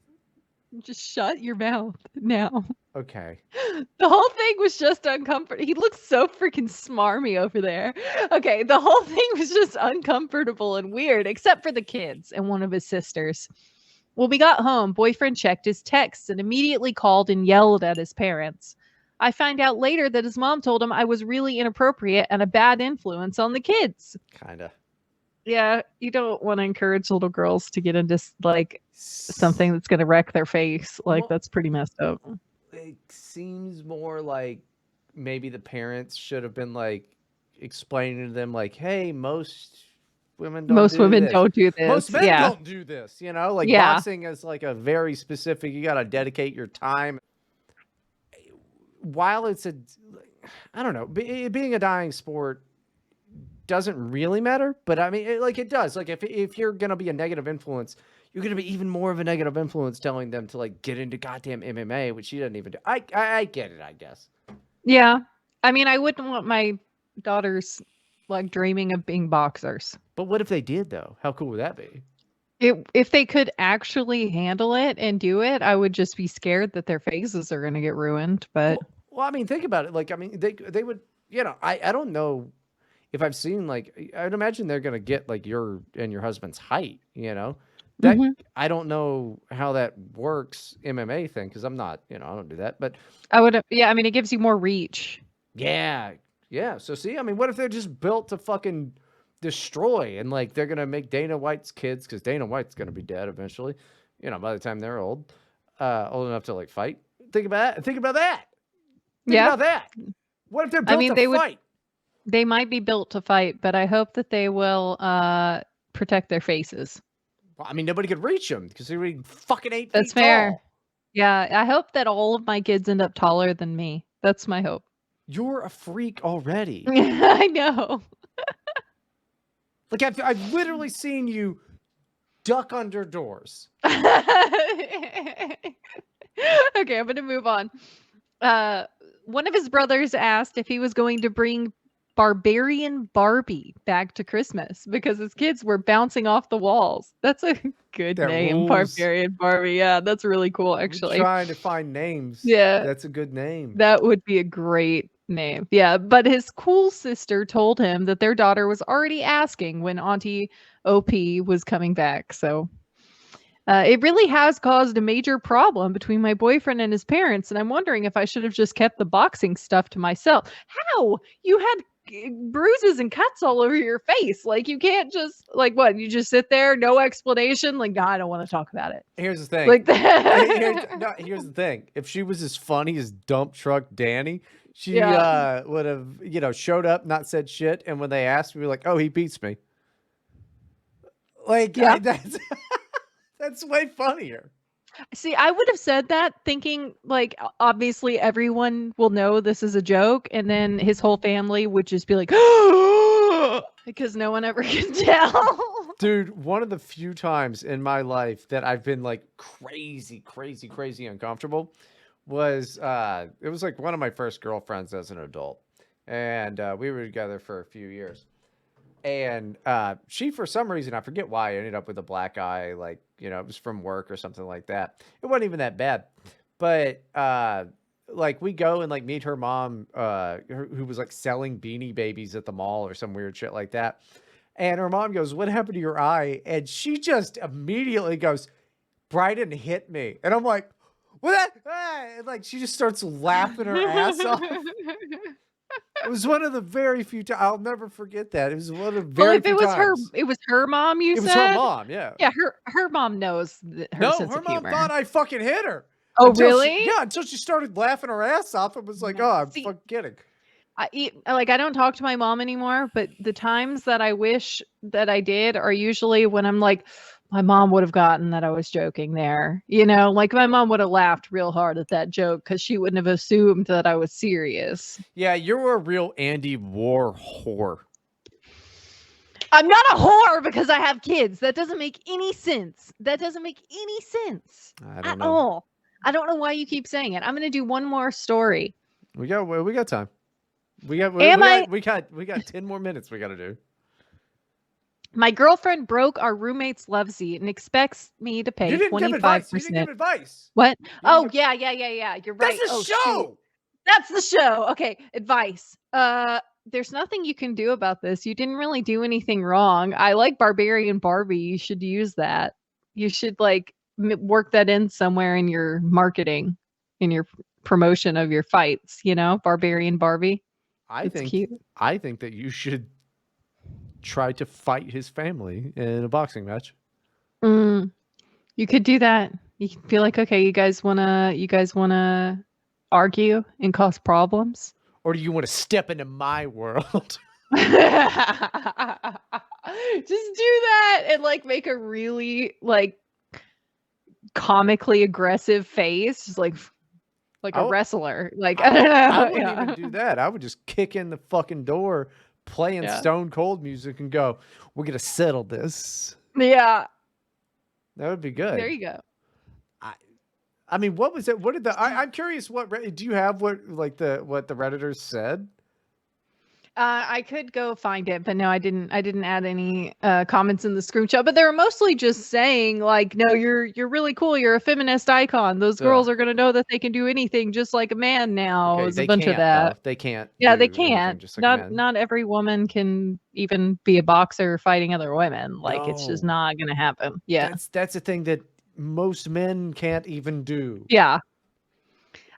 Just shut your mouth now. Okay. The whole thing was just uncomfortable. He looks so freaking smarmy over there. Okay, the whole thing was just uncomfortable and weird, except for the kids and one of his sisters. When we got home, boyfriend checked his texts and immediately called and yelled at his parents. I find out later that his mom told him I was really inappropriate and a bad influence on the kids. Kinda. Yeah, you don't want to encourage little girls to get into like something that's going to wreck their face. Like, that's pretty messed up. It seems more like maybe the parents should have been like explaining to them like, hey, most women don't do this. Most men don't do this, you know, like boxing is like a very specific, you got to dedicate your time. While it's I don't know, being a dying sport doesn't really matter, but I mean, it does. Like if you're going to be a negative influence, you're going to be even more of a negative influence telling them to like get into goddamn MMA, which she doesn't even do. I get it, I guess. Yeah. I mean, I wouldn't want my daughters like dreaming of being boxers. But what if they did though? How cool would that be? If they could actually handle it and do it, I would just be scared that their faces are going to get ruined. But well, I mean, think about it. Like, I mean, they would, you know, I don't know if I've seen like, I'd imagine they're going to get like your and your husband's height, you know. That I don't know how that works MMA thing because I'm not, you know, I don't do that. But I would, yeah. I mean, it gives you more reach. Yeah. So see, I mean, what if they're just built to fucking destroy and like they're gonna make Dana White's kids because Dana White's gonna be dead eventually, you know, by the time they're old enough to like fight. Think about that. Think about that. What if they're built to fight? They might be built to fight, but I hope that they will protect their faces. Well, I mean, nobody could reach them because they're fucking 8 feet That's fair. Tall. Yeah, I hope that all of my kids end up taller than me. That's my hope. You're a freak already. I know. Like I've literally seen you duck under doors. Okay, I'm going to move on. One of his brothers asked if he was going to bring Barbarian Barbie back to Christmas because his kids were bouncing off the walls. That's a good That name, rules. Barbarian Barbie. Yeah, that's really cool, actually. We're trying to find names. Yeah. That's a good name. That would be a great name. Yeah, but his cool sister told him that their daughter was already asking when Auntie OP was coming back. So it really has caused a major problem between my boyfriend and his parents, and I'm wondering if I should have just kept the boxing stuff to myself. How? You had bruises and cuts all over your face. Like, you can't just, like, what? You just sit there, no explanation? Like, no, I don't want to talk about it. Here's the thing. Like that. Here's the thing. If she was as funny as Dump Truck Danny, she would have, showed up, not said shit, and when they asked, we were like, "Oh, he beats me." Like, Yeah. That's way funnier. See, I would have said that thinking, like, obviously everyone will know this is a joke, and then his whole family would just be like, because no one ever can tell. Dude, one of the few times in my life that I've been like crazy uncomfortable was it was like one of my first girlfriends as an adult, and we were together for a few years, and she, for some reason, I forget why, ended up with a black eye. Like, it was from work or something like that. It wasn't even that bad, but like, we go and like meet her mom, who was like selling Beanie Babies at the mall or some weird shit like that. And her mom goes, "What happened to your eye?" And she just immediately goes, "Bryden hit me." And I'm like, "What?" And like, she just starts laughing her ass off. It was one of the very few times. I'll never forget that. It was one of the very few times. It was her mom, you said? It was her mom, yeah. Yeah, her mom knows her sense her of mom humor. thought I fucking hit her. Oh, really? Until she started laughing her ass off and was like, "Oh, I'm fucking kidding." I don't talk to my mom anymore, but the times that I wish that I did are usually when I'm like, my mom would have gotten that I was joking there. Like, my mom would have laughed real hard at that joke because she wouldn't have assumed that I was serious. Yeah, you're a real Andy War whore. I'm not a whore because I have kids. That doesn't make any sense. At all. I don't know why you keep saying it. I'm going to do one more story. We got time. We got 10 more minutes we got to do. My girlfriend broke our roommate's love seat and expects me to pay 25%. You didn't give advice. What? Oh, yeah. You're right. That's the show. Shoot. That's the show. Okay, advice. There's nothing you can do about this. You didn't really do anything wrong. I like Barbarian Barbie. You should use that. You should like work that in somewhere in your marketing, in your promotion of your fights. Barbarian Barbie. I think that you should try to fight his family in a boxing match. You could do that. You could be like, okay, you guys wanna argue and cause problems? Or do you want to step into my world? Just do that and like make a really like comically aggressive face, just like a wrestler. Like, I don't know. I wouldn't even do that. I would just kick in the fucking door, playing Stone Cold music, and go, "We're gonna settle this." Yeah, that would be good. There you go. I mean, what was it? What did I'm curious. What do you have? What the Redditors said? I could go find it, but no, I didn't add any comments in the screenshot. But they were mostly just saying like, no, you're really cool. You're a feminist icon. Those girls are gonna know that they can do anything just like a man now. Okay, There's a bunch of that. They can't. Yeah, they can't. Not every woman can even be a boxer fighting other women. Like, it's just not gonna happen. Yeah, that's a thing that most men can't even do. Yeah.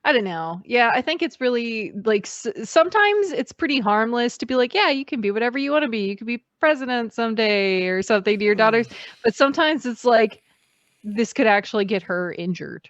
I don't know. Yeah, I think it's really like sometimes it's pretty harmless to be like, yeah, you can be whatever you want to be. You could be president someday or something to your daughters. But sometimes it's like this could actually get her injured.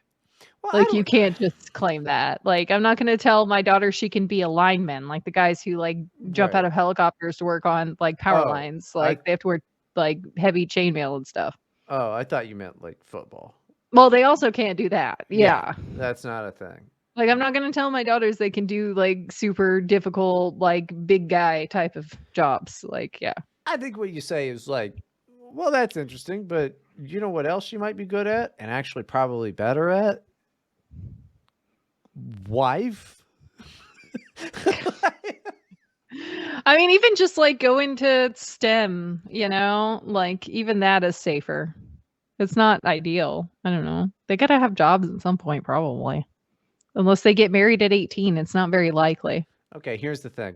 Well, like, you can't just claim that. Like, I'm not going to tell my daughter she can be a lineman, like the guys who like jump out of helicopters to work on like power lines. Like, they have to wear like heavy chainmail and stuff. Oh, I thought you meant like football. Well, they also can't do that. Yeah. That's not a thing. Like, I'm not going to tell my daughters they can do like super difficult, like big guy type of jobs. Like, yeah. I think what you say is like, Well, that's interesting, but you know what else you might be good at, and actually probably better at? Wife. I mean, even just like going to STEM, like even that is safer. It's not ideal. I don't know. They gotta have jobs at some point, probably. Unless they get married at 18, it's not very likely. Okay, here's the thing.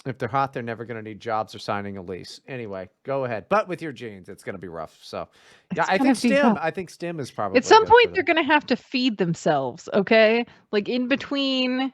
If they're hot, they're never going to need jobs or signing a lease. Anyway, go ahead. But with your genes, it's going to be rough. So, yeah, It's I gonna think be STEM. rough. I think STEM is probably At some good for point, they're them. gonna have to feed themselves, okay? Like in between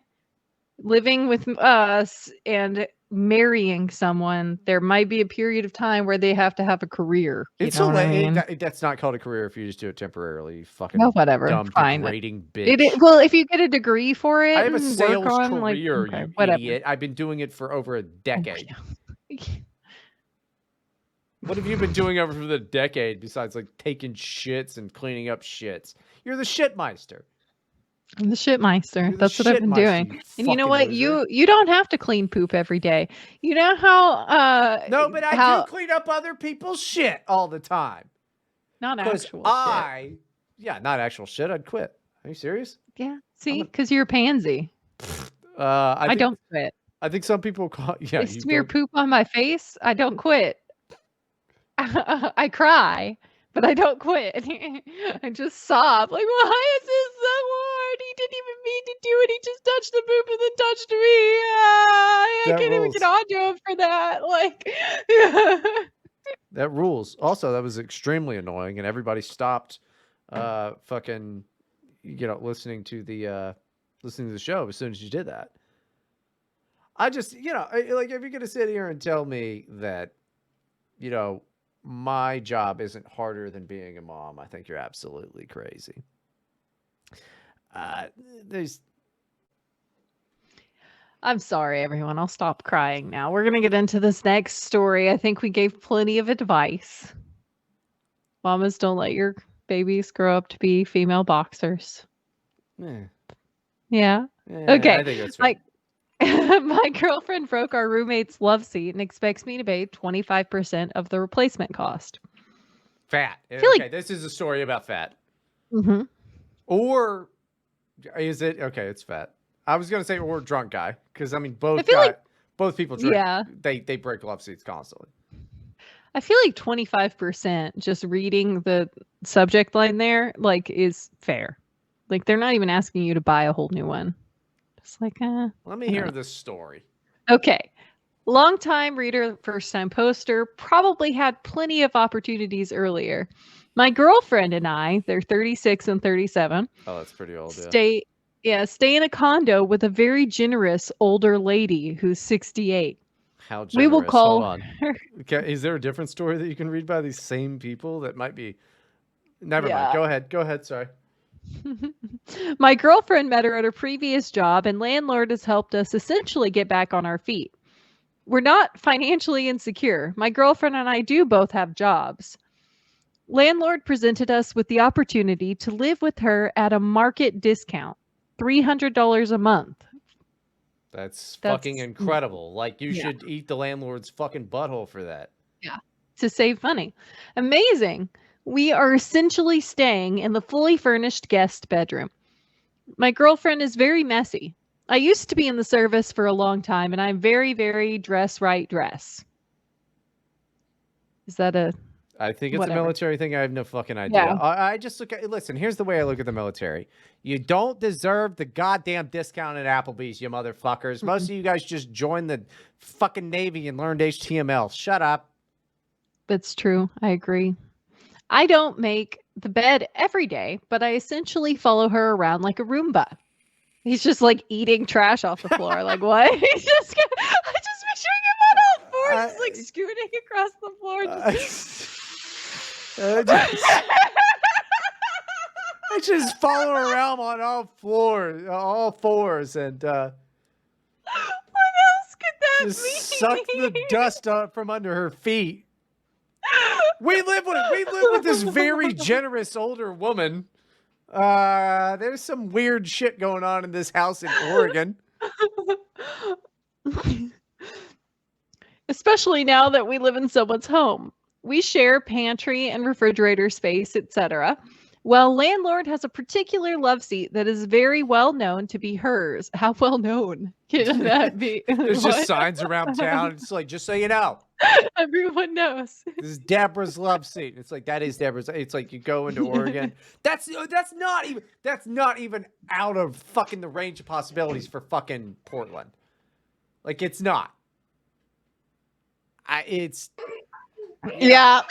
living with us and marrying someone, there might be a period of time where they have to have a career. You It's know what I mean? that's not called a career if you just do it temporarily. You fucking Well, whatever. dumb, Fine. degrading bitch. Well, if you get a degree for it I have a and work sales on, like, career, okay, you whatever. idiot. I've been doing it for over a decade. What have you been doing over the decade besides like taking shits and cleaning up shits? You're the shitmeister. I'm the shitmeister. You're the That's what I've been shitmeister, doing. you And you know fucking what? loser. You don't have to clean poop every day. You know how No, but I how do clean up other people's shit all the time. not Because actual shit. yeah, not actual shit. I'd quit. Are you serious? Yeah. See, because you're a pansy. I think, don't quit. I think some people call. Yeah, They you smear don't. poop on my face. I don't quit. I cry, but I don't quit. I just sob. Like, why is this so hard? He didn't even mean to do it. He just touched the poop and then touched me. I That can't even rules. get onto him for that. Like, That rules. Also, that was extremely annoying, and everybody stopped, fucking, listening to the show as soon as you did that. I just, like, if you're gonna sit here and tell me that, my job isn't harder than being a mom, I think you're absolutely crazy. There's I'm sorry, everyone. I'll stop crying now. We're going to get into this next story. I think we gave plenty of advice. Mamas, don't let your babies grow up to be female boxers. Yeah. Okay. I think that's fair. My girlfriend broke our roommate's love seat and expects me to pay 25% of the replacement cost. Fat. feel like- Okay, this is a story about fat. Mm-hmm. Or is it? Okay, it's fat. I was gonna say or drunk guy because I mean both both people drink. Yeah. They break love seats constantly. I feel like 25% just reading the subject line there like is fair. Like they're not even asking you to buy a whole new one. Just like Let me hear this story. Okay. Long-time reader, first-time poster, probably had plenty of opportunities earlier. My girlfriend and I, they're 36 and 37. Oh, that's pretty old. Stay in a condo with a very generous older lady who's 68. How generous? We will call Hold on. Okay, is there a different story that you can read by these same people that might be? Never mind. Go ahead. Go ahead. Sorry. My girlfriend met her at her previous job, and landlord has helped us essentially get back on our feet. We're not financially insecure. My girlfriend and I do both have jobs. Landlord presented us with the opportunity to live with her at a market discount, $300 a month. That's fucking incredible. Like you should eat the landlord's fucking butthole for that. Yeah, to save money. Amazing. We are essentially staying in the fully furnished guest bedroom. My girlfriend is very messy. I used to be in the service for a long time, and I'm very, very dress right dress. Is that a... I think it's a military thing. I have no fucking idea. Yeah. I just look at, listen, here's the way I look at the military. You don't deserve the goddamn discount at Applebee's, you motherfuckers. Most of you guys just joined the fucking Navy and learned HTML. Shut up. That's true. I agree. I don't make the bed every day, but I essentially follow her around like a Roomba. He's just like eating trash off the floor. Like what? I just picturing him on all fours, just, like scooting across the floor. I just follow her around on all fours, and what else could that just mean? suck the dust up from under her feet. We live with this very generous older woman. There's some weird shit going on in this house in Oregon. especially now that we live in someone's home. We share pantry and refrigerator space, etc. Well, landlord has a particular love seat that is very well known to be hers. How well known can that be? There's just What? signs around town. It's like, just so you know, Everyone knows. this is Deborah's love seat. It's like, that is Deborah's. It's like you go into Oregon. That's not even out of fucking the range of possibilities for fucking Portland. Like, it's not. It's Yeah.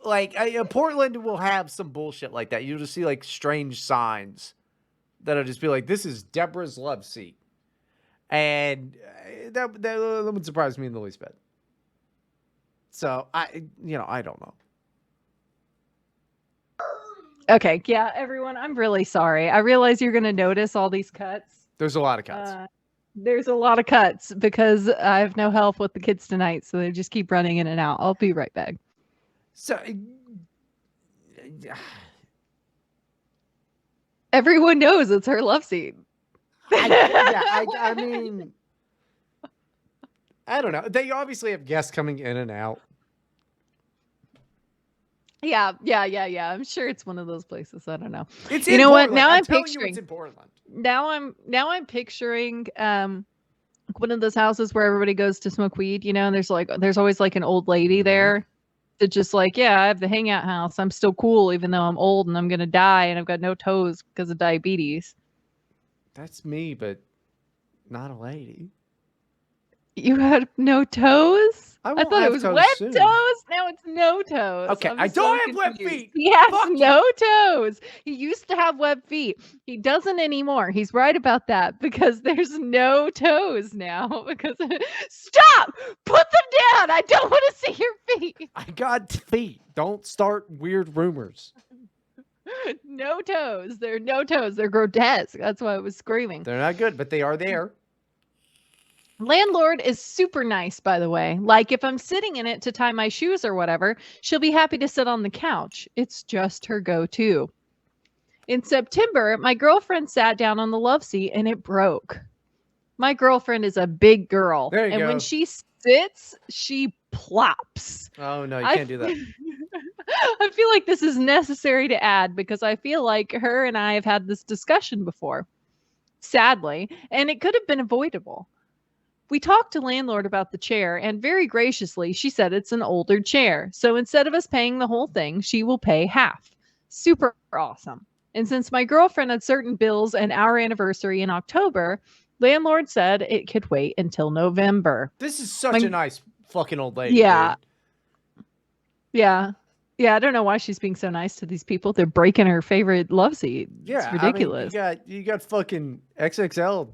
like Portland will have some bullshit like that. You'll just see like strange signs that'll just be like, "This is Deborah's love seat," and that would surprise me in the least bit. So I don't know. Okay. Yeah, everyone, I'm really sorry. I realize you're going to notice all these cuts. There's a lot of cuts. There's a lot of cuts because I have no help with the kids tonight, so they just keep running in and out. I'll be right back. So everyone knows it's her love seat. I mean, I don't know. They obviously have guests coming in and out. Yeah. I'm sure it's one of those places. I don't know. It's you know Portland. what? Now I'm telling picturing. you it's in Portland. Now I'm picturing one of those houses where everybody goes to smoke weed, and there's always like an old lady there that just like, yeah, I have the hangout house. I'm still cool even though I'm old and I'm gonna die and I've got no toes because of diabetes. That's me, but not a lady. You had no toes? I thought it was web soon. toes. Now it's no toes. Okay, I'm I so don't have web confused. feet. He has Fuck no toes. He used to have web feet. He doesn't anymore. He's right about that because there's no toes now. Because stop! Put them down. I don't want to see your feet. I got feet. Don't start weird rumors. No toes. There are no toes. They're grotesque. That's why I was screaming. They're not good, but they are there. Landlord is super nice, by the way. Like if I'm sitting in it to tie my shoes or whatever, she'll be happy to sit on the couch. It's just her go-to. In September, my girlfriend sat down on the love seat and it broke. My girlfriend is a big girl. There you and go. when she sits, she plops. Oh, no, you can't do that. I feel like this is necessary to add because I feel like her and I have had this discussion before. Sadly, and it could have been avoidable. We talked to landlord about the chair, and very graciously, she said it's an older chair. So instead of us paying the whole thing, she will pay half. Super awesome. And since my girlfriend had certain bills and our anniversary in October, landlord said it could wait until November. This is such a nice fucking old lady. Yeah. Dude. Yeah. Yeah, I don't know why she's being so nice to these people. They're breaking her favorite love seat. Yeah, it's ridiculous. I mean, you got fucking XXL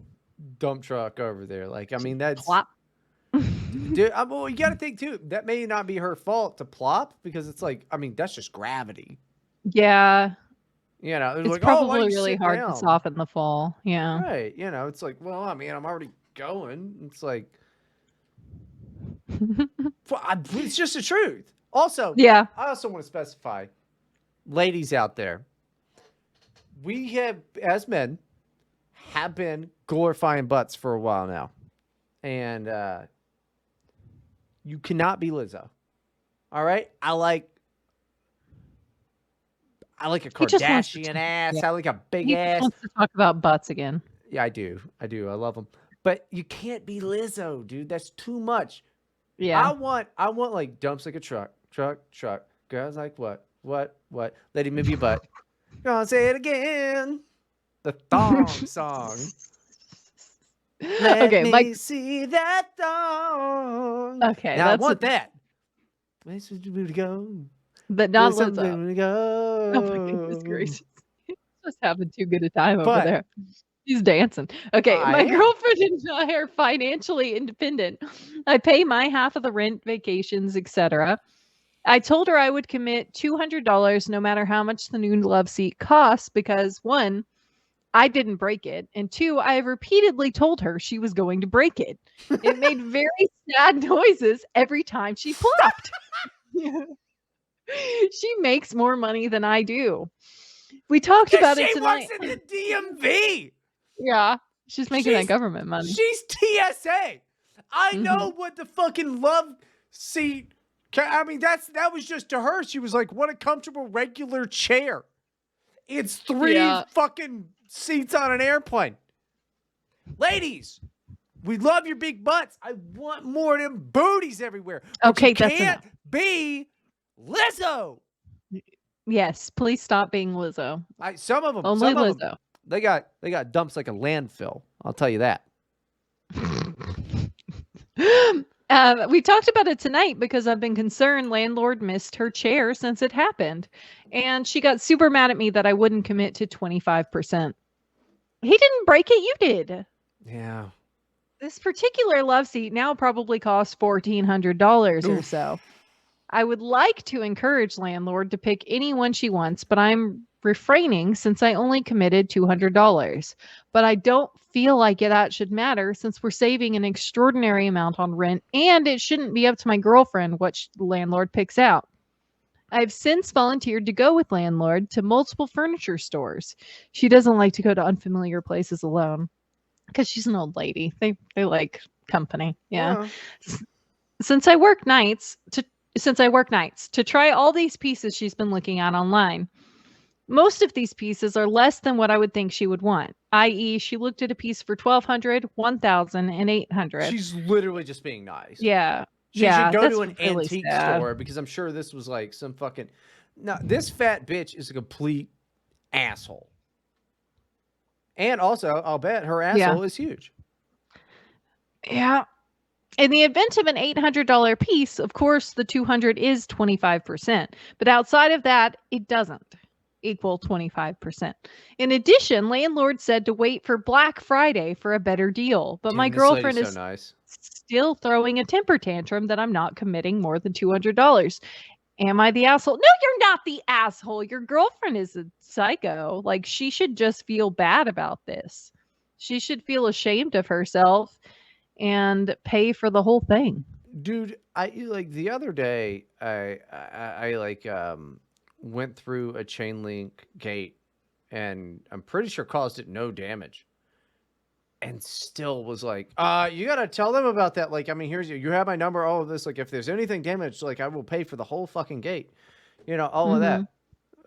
dump truck over there. Like, I mean, that's plop. Dude, well, you got to think too. That may not be her fault to plop because it's like, I mean, that's just gravity. Yeah. It's like, probably really hard to soften the fall. Yeah. Right. It's like, well, I mean, I'm already going. It's like, it's just the truth. Also, yeah. I also want to specify, ladies out there, we have, as men, have been glorifying butts for a while now. And you cannot be Lizzo. All right? I like a Kardashian ass. Yeah. I like a big ass. Wants to talk about butts again. Yeah, I do. I love them. But you can't be Lizzo, dude. That's too much. Yeah. I want like dumps like a truck. Girls like what? Lady, move your butt. Gonna say it again. The thong song. Let me see that thong. Okay, now I want that. Where's the to go? But not Lizzo. To go. Oh my goodness gracious! He's just having too good a time over there. He's dancing. Okay, my girlfriend and I are financially independent. I pay my half of the rent, vacations, etc. I told her I would commit $200 no matter how much the new love seat costs because 1, I didn't break it, and 2, I have repeatedly told her she was going to break it. It made very sad noises every time she plopped. She makes more money than I do. We talked about it tonight. She works in the DMV. Yeah, she's making that government money. She's TSA. I Mhm. know what the fucking love seat. I mean, that was just to her. She was like, "What a comfortable regular chair." It's 3 Yeah. fucking seats on an airplane. Ladies, we love your big butts. I want more of them booties everywhere. But you Okay, that's can't enough. be Lizzo. Yes, please stop being Lizzo. Some of them, Only Lizzo. they got dumps like a landfill. I'll tell you that. We talked about it tonight because I've been concerned landlord missed her chair since it happened. And she got super mad at me that I wouldn't commit to 25%. He didn't break it, you did. Yeah. This particular love seat now probably costs $1,400 or Oof. so. I would like to encourage landlord to pick anyone she wants, but I'm refraining since I only committed $200. But I don't feel like that should matter since we're saving an extraordinary amount on rent, and it shouldn't be up to my girlfriend what the landlord picks out. I've since volunteered to go with landlord to multiple furniture stores. She doesn't like to go to unfamiliar places alone because she's an old lady. They like company. Yeah. Well, Since I work nights to since I work nights to try all these pieces she's been looking at online. Most of these pieces are less than what I would think she would want, i.e., she looked at a piece for 1,200, 1,000, and 800. she's literally just being nice. Yeah. She should Yeah, go that's to an really antique sad. store because I'm sure this was like some fucking. No, this fat bitch is a complete asshole. And also, I'll bet her Yeah. asshole is huge. Yeah. In the event of an $800 piece, of course, the 200 is 25%. But outside of that, it doesn't equal 25%. In addition, landlord said to wait for Black Friday for a better deal. But my Damn, this lady's girlfriend so is nice. still throwing a temper tantrum that I'm not committing more than $200. Am I the asshole? No, you're not the asshole. Your girlfriend is a psycho. Like, she should just feel bad about this. She should feel ashamed of herself and pay for the whole thing. Dude, I like the other day I like went through a chain link gate and I'm pretty sure caused it no damage. And still was like, you gotta tell them about that. Like, I mean, you have my number, all of this. Like, if there's anything damaged, like I will pay for the whole fucking gate. All of Mhm. that.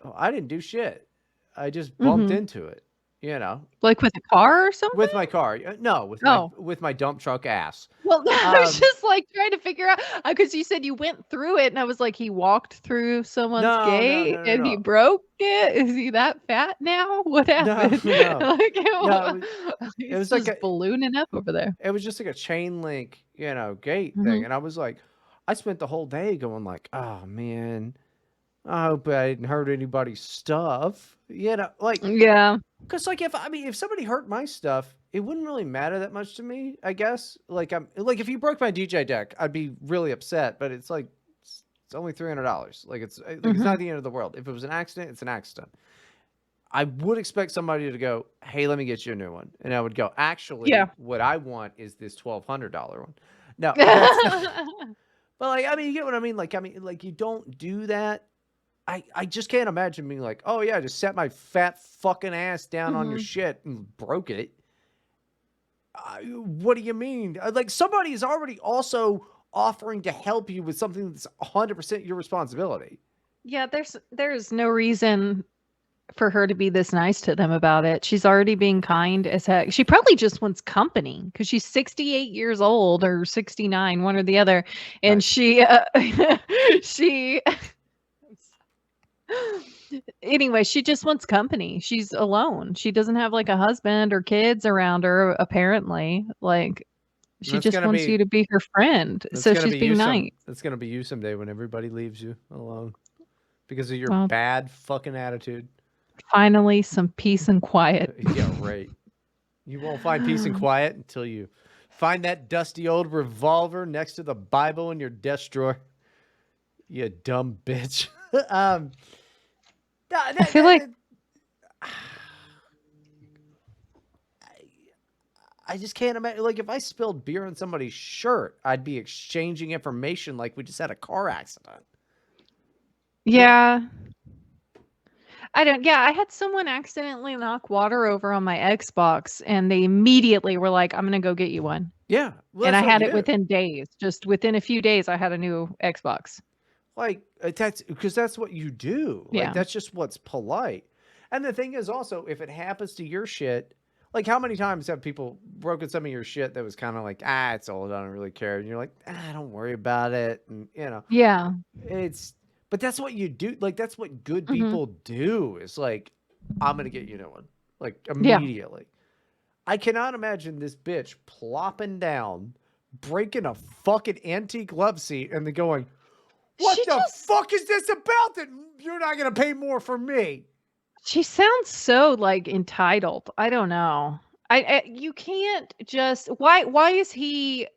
Oh, I didn't do shit. I just bumped Mhm. into it, you know, Like with a car or with something? my car. No, Oh. with my dump truck ass. Well, I was Um, just, like, trying to figure out because you said you went through it, and I was like, "He walked through someone's no, no, gate, no, no, and he no. broke it? Is he that fat now? What No, happened?" no. Like, No, it he's was like just ballooning up over there. it was just like a chain link, gate thing. Mhm. And I was like, I spent the whole day going like, oh man, I hope I didn't hurt anybody's stuff. Like, Yeah. because like if somebody hurt my stuff, it wouldn't really matter that much to me, I guess. Like I'm like if you broke my DJ deck, I'd be really upset. But it's like it's only $300. Like it's Mhm. not the end of the world. If it was an accident, it's an accident. I would expect somebody to go, "Hey, let me get you a new one," and I would go, "Actually, Yeah. what I want is this $1,200 one." No, that's not. But like, I mean, you get what I mean. Like you don't do that. I just can't imagine being like, "Oh yeah, just set my fat fucking ass down on your Mhm. shit and broke it." What do you mean? Like somebody is already also offering to help you with something that's 100% your responsibility. Yeah, there's no reason for her to be this nice to them about it. She's already being kind as heck. She probably just wants company because she's 68 years old or 69, one or the other. And Nice. she, anyway, she just wants company. She's alone. She doesn't have like a husband or kids around her, apparently. Like, she That's just gonna wants you be to be her friend. that's So gonna she's be you being nice. that's gonna be you someday when everybody leaves you alone because of your Well, bad fucking attitude. finally, some peace and quiet. Yeah, right. You won't find peace and quiet until you find that dusty old revolver next to the Bible in your desk drawer. You dumb bitch. um, no, I feel like I just can't imagine. Like, if I spilled beer on somebody's shirt, I'd be exchanging information like we just had a car accident. Yeah. yeah. I had someone accidentally knock water over on my Xbox and they immediately were like, "I'm gonna go get you one." Yeah. Well, And I that's what had you it do. within days. Just within a few days, I had a new Xbox. Like, that's because that's what you do. Like, Yeah. that's just what's polite. And the thing is also, if it happens to your shit, like how many times have people broken some of your shit that was kind of like, it's old, I don't really care. And you're like, don't worry about it. And Yeah. but that's what you do. Like, that's what good Mhm. people do. It's like, I'm gonna get you a new one. Like Yeah. immediately. I cannot imagine this bitch plopping down, breaking a fucking antique love seat, and then going, She what the just fuck is this about that you're not going to pay more for me? She sounds so, like, entitled. I don't know. I you can't just why does he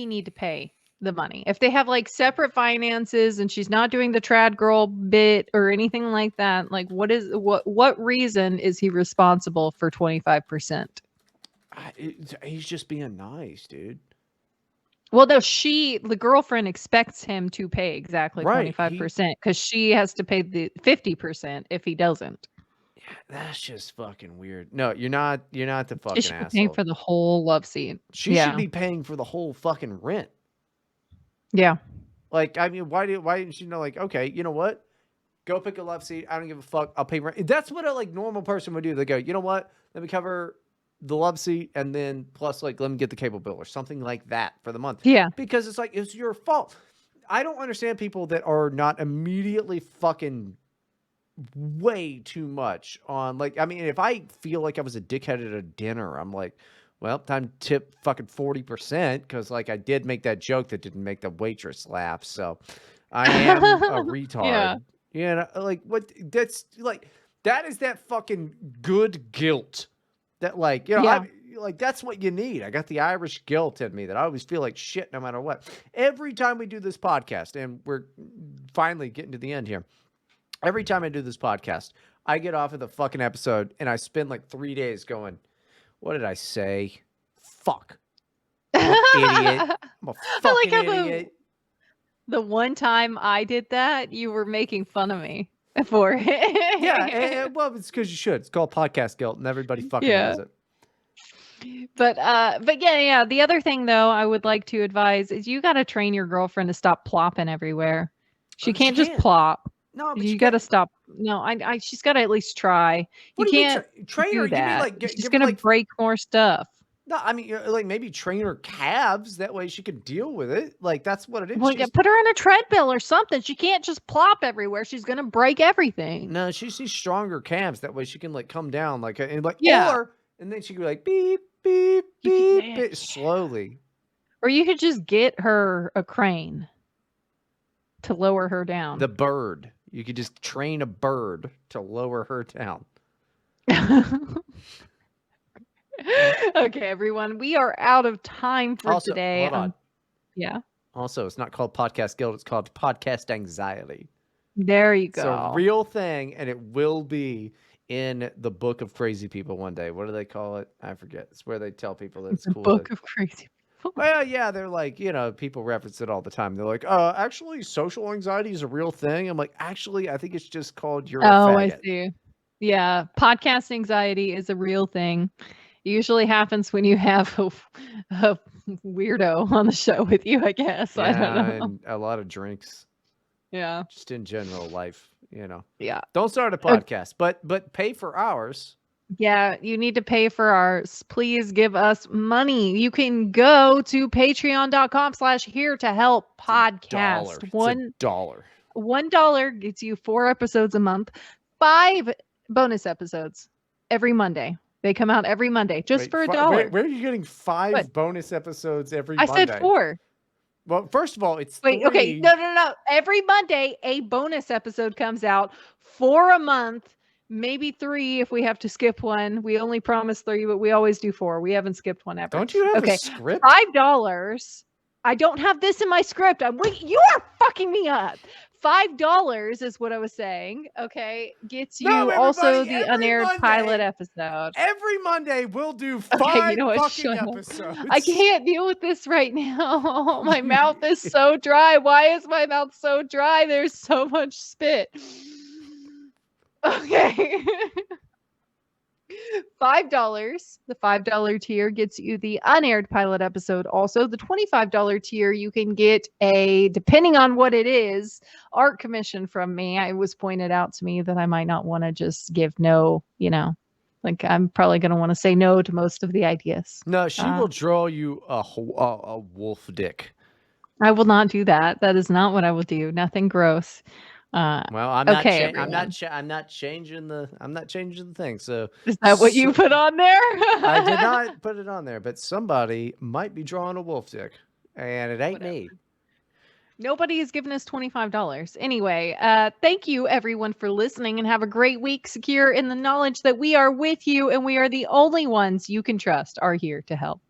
need to pay the money? If they have, like, separate finances and she's not doing the trad girl bit or anything like that, like, what reason is he responsible for 25%? He's just being nice, dude. Well, no, the girlfriend expects him to pay exactly Right. 25% because she has to pay the 50% if he doesn't. That's just fucking weird. No, you're not the She fucking should be paying asshole. for the whole love scene. She should Yeah. be paying for the whole fucking rent. Yeah. Like, I mean, why didn't she know, like, okay, you know what? Go pick a love seat. I don't give a fuck. I'll pay rent. That's what a like normal person would do. They go, you know what? Let me cover the love seat and then plus like let me get the cable bill or something like that for the month. Yeah. Because it's like it's your fault. I don't understand people that are not immediately fucking way too much on like I mean if I feel like I was a dickhead at a dinner, I'm like, well, time to tip fucking 40% because like I did make that joke that didn't make the waitress laugh. So I am a Yeah. retard. You know, like what that's like that is that fucking good guilt that like, Yeah. like that's what you need. I got the Irish guilt in me that I always feel like shit no matter what. Every time we do this podcast, and we're finally getting to the end here. Every time I do this podcast, I get off of the fucking episode and I spend like 3 days going, what did I say? Fuck. I'm an idiot. I'm a I fucking like how idiot. the one time I did that, you were making fun of me for it. Yeah, well, it's because you should. It's called podcast guilt, and everybody fucking Yeah. has it. But yeah. The other thing though, I would like to advise is you got to train your girlfriend to stop plopping everywhere. She She can't just can't. plop. No, but You you got to can't. stop. No, she's got to at least try. What You do you mean, can't trainer? do You mean that. like She's give her gonna like break more stuff. no? I mean like maybe train her calves that way she can deal with it. Like that's what it is. Well, yeah, put her on a treadmill or something. She can't just plop everywhere. She's gonna break everything. No, she sees stronger calves that way she can like come down like and like Yeah. and then she can be like beep beep You could, beep, yeah, beep slowly. or you could just get her a crane to lower her down. The bird. You could just train a bird to lower her down. Okay, everyone, we are out of time for Also, today. hold on. Yeah, Also, it's not called podcast guilt. It's called podcast anxiety. there you It's a go. real thing, and it will be in the book of crazy people one day. What do they call it? I forget. It's where they tell people that it's The cool. book of crazy people. Well, yeah, they're like, people reference it all the time. They're like, actually, social anxiety is a real thing. I'm like, actually, I think it's just called you're a Oh, I faggot. see. Yeah, podcast anxiety is a real thing. It usually happens when you have a weirdo on the show with you, I guess. I don't know. And a lot of drinks, Yeah. just in general life, Yeah. Don't start a podcast, but pay for ours. Yeah, you need to pay for ours. Please give us money. You can go to patreon.com/here to help podcast. It's $1. $1 gets you 4 episodes a month, 5 bonus episodes every Monday. They come out every Monday just for $1. Where are you getting 5 bonus episodes every I Monday? said 4. Well, first of all, it's Wait, 3. okay. No. Every Monday, a bonus episode comes out for a month, maybe 3 if we have to skip one. We only promise 3, but we always do 4. We haven't skipped one ever. Don't you have a script? $5. I don't have this in my script. You are fucking me up. $5 is what I was saying. Okay, gets you also the unaired pilot episode. Every Monday we'll do 5 fucking episodes. I can't deal with this right now. My mouth is so dry. Why is my mouth so dry? There's so much spit. Okay. $5. The $5 tier gets you the unaired pilot episode. Also, the $25 tier, you can get a, depending on what it is, art commission from me. It was pointed out to me that I might not want to just give no, like I'm probably going to want to say no to most of the ideas. No, she will draw you a wolf dick. I will not do that. That is not what I will do. Nothing gross. Well, I'm okay, not changing the thing. So is that what you put on there? I did not put it on there, but somebody might be drawing a wolf dick, and it ain't me. Nobody has given us $25. Anyway, thank you everyone for listening, and have a great week, secure in the knowledge that we are with you and we are the only ones you can trust are here to help.